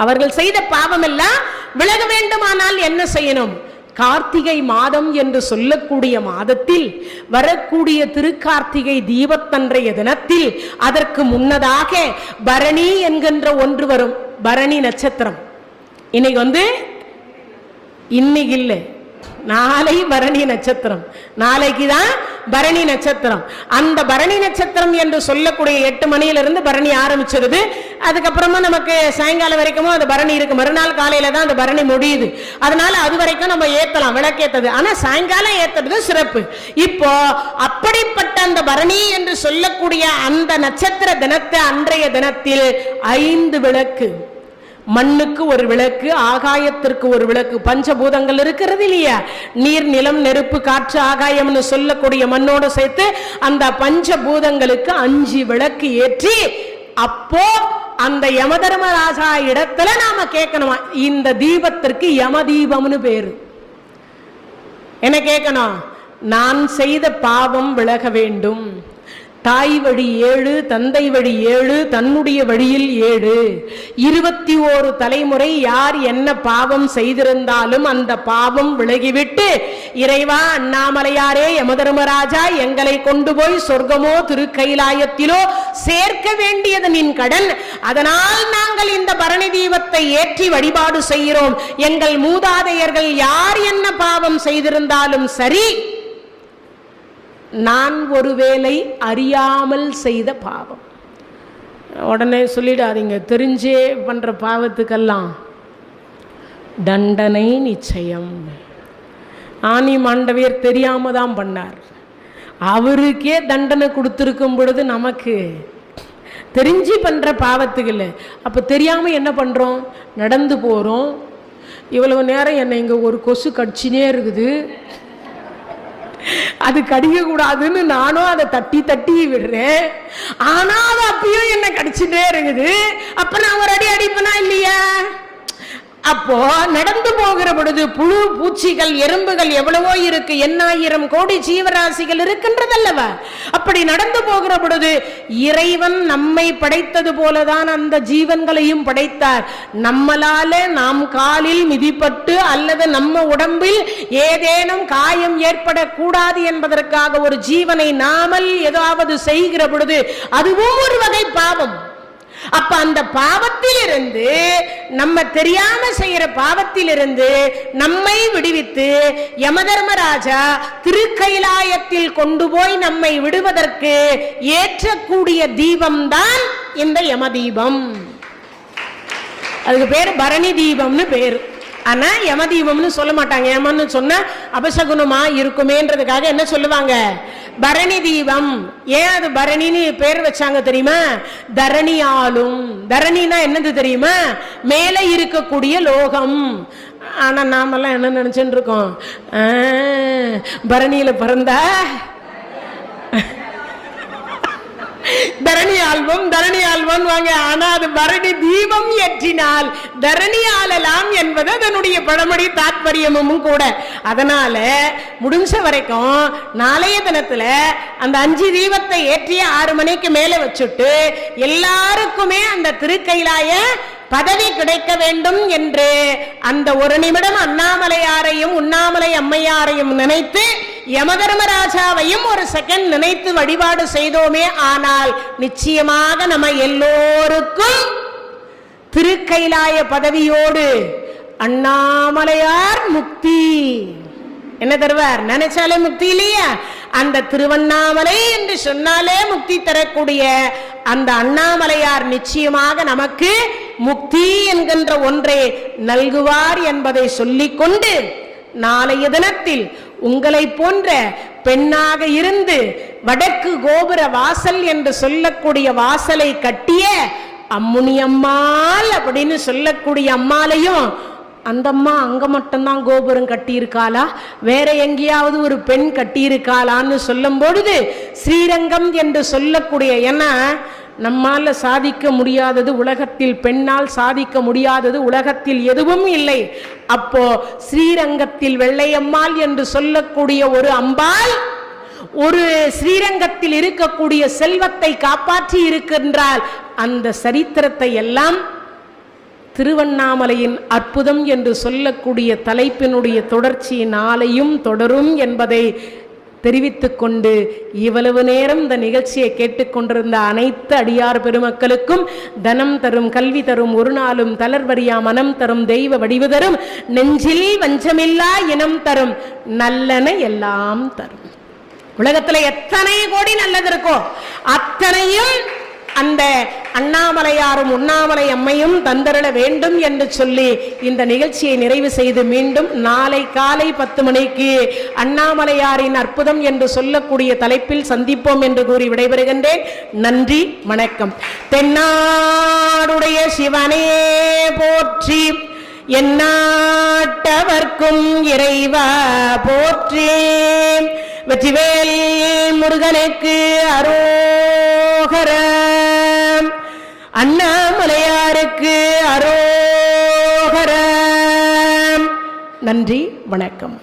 அவர்கள் செய்த பாவம் எல்லாம் விலக வேண்டுமானால் என்ன செய்யணும்? கார்த்திகை மாதம் என்று சொல்லக்கூடிய மாதத்தில் வரக்கூடிய திருக்கார்த்திகை தீபத்தன்றைய தினத்தில் அதற்கு முன்னதாக பரணி என்கின்ற ஒன்று வரும். பரணி நட்சத்திரம் இன்னைக்கு இன்னைக்கு இல்லை, நாளை பரணி நட்சத்திரம், நாளைக்கு தான் பரணி நட்சத்திரம். அந்த பரணி நட்சத்திரம் என்று சொல்லக்கூடிய 8 மணியிலிருந்து பரணி ஆரம்பிச்சிருது. அதுக்கப்புறமா நமக்கு சாயங்காலம் வரைக்கும் அது பரணி இருக்கு. மறுநாள் காலையில தான் அந்த பரணி முடியுது. அதனால அது வரைக்கும் நம்ம ஏத்தலாம், விளக்கேத்தது. ஆனா சாயங்காலம் ஏத்துறது சிறப்பு. இப்போ அப்படிப்பட்ட அந்த பரணி என்று சொல்லக்கூடிய அந்த நட்சத்திர தினத்தை அன்றைய தினத்தில் 5 விளக்கு, மண்ணுக்கு ஒரு விளக்கு, ஆகாயத்திற்கு ஒரு விளக்கு, பஞ்சபூதங்கள் இருக்கிறது இல்லையா, நீர், நிலம், நெருப்பு, காற்று, ஆகாயம்னு சொல்லக்கூடிய மண்ணோடு சேர்த்து அந்த பஞ்சபூதங்களுக்கு 5 விளக்கு ஏற்றி, அப்போ அந்த யமதர்மராஜா இடத்துல நாம கேட்கணுமா, இந்த தீபத்திற்கு யம தீபம்னு பேரு. என்ன கேட்கணும்? நான் செய்த பாவம் விலக வேண்டும். தாய் வழி 7, தந்தை வழி 7, தன்னுடைய வழியில் 7, 21 தலைமுறை யார் என்ன பாவம் செய்திருந்தாலும் அந்த பாவம் விலகிவிட்டு, இறைவா அண்ணாமலையாரே யமதர்மராஜா, எங்களை கொண்டு போய் சொர்க்கமோ திருக்கைலாயத்திலோ சேர்க்க வேண்டியது நின் கடன். அதனால் நாங்கள் இந்த பரணி தீபத்தை ஏற்றி வழிபாடு செய்கிறோம். எங்கள் மூதாதையர்கள் யார் என்ன பாவம் செய்திருந்தாலும் சரி, நான் ஒருவேளை அறியாமல் செய்த பாவம், உடனே சொல்லிடாதீங்க, தெரிஞ்சே பண்ற பாவத்துக்கெல்லாம் தண்டனை நிச்சயம். ஆனி மாண்டவியர் தெரியாம தான் பண்ணார், அவருக்கே தண்டனை கொடுத்திருக்கும் பொழுது நமக்கு தெரிஞ்சு பண்ற பாவத்துக்கு இல்லை. அப்ப தெரியாம என்ன பண்றோம்? நடந்து போறோம். இவ்வளவு நேரம் என்னை இங்க ஒரு கொசு கடிச்சினே இருக்குது, அது கடிக்க கூடாதுன்னு நானும் அதை தட்டி தட்டி விடுறேன், ஆனா அது அப்பயும் என்ன கடிச்சுட்டே இருக்குது. அப்ப நான் ஒரு அடி அடிப்பனா இல்லையா? அப்போ நடந்து போகிற பொழுது புழு, பூச்சிகள், எறும்புகள் எவ்வளவோ இருக்கு, 8000 கோடி ஜீவராசிகள் இருக்கின்றதல்லவா. அப்படி நடந்து போகிற பொழுது இறைவன் நம்மை படைத்தது போலதான் அந்த ஜீவன்களையும் படைத்தார். நம்மளால நாம் காலில் மிதிப்பட்டு அல்லது நம்ம உடம்பில் ஏதேனும் காயம் ஏற்படக்கூடாது என்பதற்காக ஒரு ஜீவனை நாமல் ஏதாவது செய்கிற பொழுது அதுவும் ஒரு வகை பாவம். அப்ப அந்த பாவத்திலிருந்து, நம்ம தெரியாம செய்யற பாவத்திலிருந்து நம்மை விடுவித்து யமதர்மராஜா திருக்கைலாயத்தில் கொண்டு போய் நம்மை விடுவதற்கு ஏற்றக்கூடிய தீபம் தான் இந்த யம தீபம். அதுக்கு பேரு பரணி தீபம்னு பேரு. ஆனா யம தீபம்னு சொல்ல மாட்டாங்க. யமன்னு சொன்ன அபசகுனமா இருக்குமேன்றதுக்காக என்ன சொல்லுவாங்க? பரணி தீபம். ஏன் அது பரணின்னு பேர் வச்சாங்க தெரியுமா? தரணி ஆளும். தரணினா என்னது தெரியுமா? மேல இருக்கக்கூடிய லோகம். ஆனா நாமெல்லாம் என்ன நினைச்சுட்டு இருக்கோம்? பரணியில பிறந்தா தரணி ஆல்வம், தரணி ஆல்வம் வாங்க. ஆனா அது பரணி தீபம் ஏற்றினால் தரணி ஆளலாம் என்பது அதனுடைய பழமொழி தாத்பரியமும் கூட. அதனால முடிஞ்ச வரைக்கும் நாளைய தினத்துல அந்த 5 தீபத்தை ஏற்றிய 6 மணிக்கு மேல வச்சுட்டு எல்லாருக்குமே அந்த திருக்கைலாய பதவி கிடைக்க வேண்டும் என்று அந்த ஒரு நிமிடம் அண்ணாமலையாரையும் உண்ணாமலை அம்மையாரையும் நினைத்து யமதர்மராஜாவையும் ஒரு செகண்ட் நினைத்து வழிபாடு செய்தோமே ஆனால் நிச்சயமாக நம்ம எல்லோருக்கும் திருக்கைலாய பதவியோடு அண்ணாமலையார் முக்தி என்ன தருவார்? நினைச்சாலே முக்தி இல்லையா? அந்த திருவண்ணாமலை என்று சொன்னாலே முக்தி தரக்கூடிய அந்த அண்ணாமலையார் நிச்சயமாக நமக்கு முக்தி என்கின்ற ஒன்றை நல்குவார் என்பதை சொல்லிக்கொண்டு, நாளைய தினத்தில் உங்களை போன்ற பெண்ணாக இருந்து வடக்கு கோபுர வாசல் என்று சொல்லக்கூடிய வாசலை கட்டிய அம்முனியம்மாள் அப்படின்னு சொல்லக்கூடிய அம்மாளையும், அந்த அம்மா அங்க மட்டும்தான் கோபுரம் கட்டியிருக்காளா, வேற எங்கேயாவது ஒரு பெண் கட்டியிருக்காளான்னு சொல்லும் பொழுது ஸ்ரீரங்கம் என்று சொல்லக்கூடிய, ஏன்னா நம்மால சாதிக்க முடியாதது உலகத்தில், பெண்ணால் சாதிக்க முடியாதது உலகத்தில் எதுவும் இல்லை. அப்போ ஸ்ரீரங்கத்தில் வெள்ளையம்மாள் என்று சொல்லக்கூடிய ஒரு அம்பாள் ஒரு ஸ்ரீரங்கத்தில் இருக்கக்கூடிய செல்வத்தை காப்பாற்றி இருக்கின்றால் அந்த சரித்திரத்தை எல்லாம் திருவண்ணாமலையின் அற்புதம் என்று சொல்லக்கூடிய தலைப்பினுடைய தொடர்ச்சி நாளையும் தொடரும் என்பதை தெரிவித்துக் கொண்டு இவ்வளவு நேரம் இந்த நிகழ்ச்சியை கேட்டுக்கொண்டிருந்த அனைத்து அடியார் பெருமக்களுக்கும் தனம் தரும், கல்வி தரும், ஒரு நாளும் தளர்வறியா மனம் தரும், தெய்வ வடிவு தரும், நெஞ்சில் வஞ்சமில்லா இனம் தரும், நல்லன எல்லாம் தரும். உலகத்துல எத்தனை கோடி நல்லது இருக்கோ அத்தனையும் அந்த அண்ணாமலையாரும் உண்ணாமலை அம்மையும் தந்தருள வேண்டும் என்று சொல்லி இந்த நிகழ்ச்சியை நிறைவு செய்து மீண்டும் நாளை காலை 10 மணிக்கு அண்ணாமலையாரின் அற்புதம் என்று சொல்லக்கூடிய தலைப்பில் சந்திப்போம் என்று கூறி விடைபெறுகின்றேன். நன்றி, வணக்கம். தென்னாடுடைய சிவனே போற்றி, எந்நாட்டவர்க்கும் இறைவா போற்றி, வெற்றிவேல் முருகனுக்கு அரோகரம், அண்ணாமலையாருக்கு அரோகரம். நன்றி, வணக்கம்.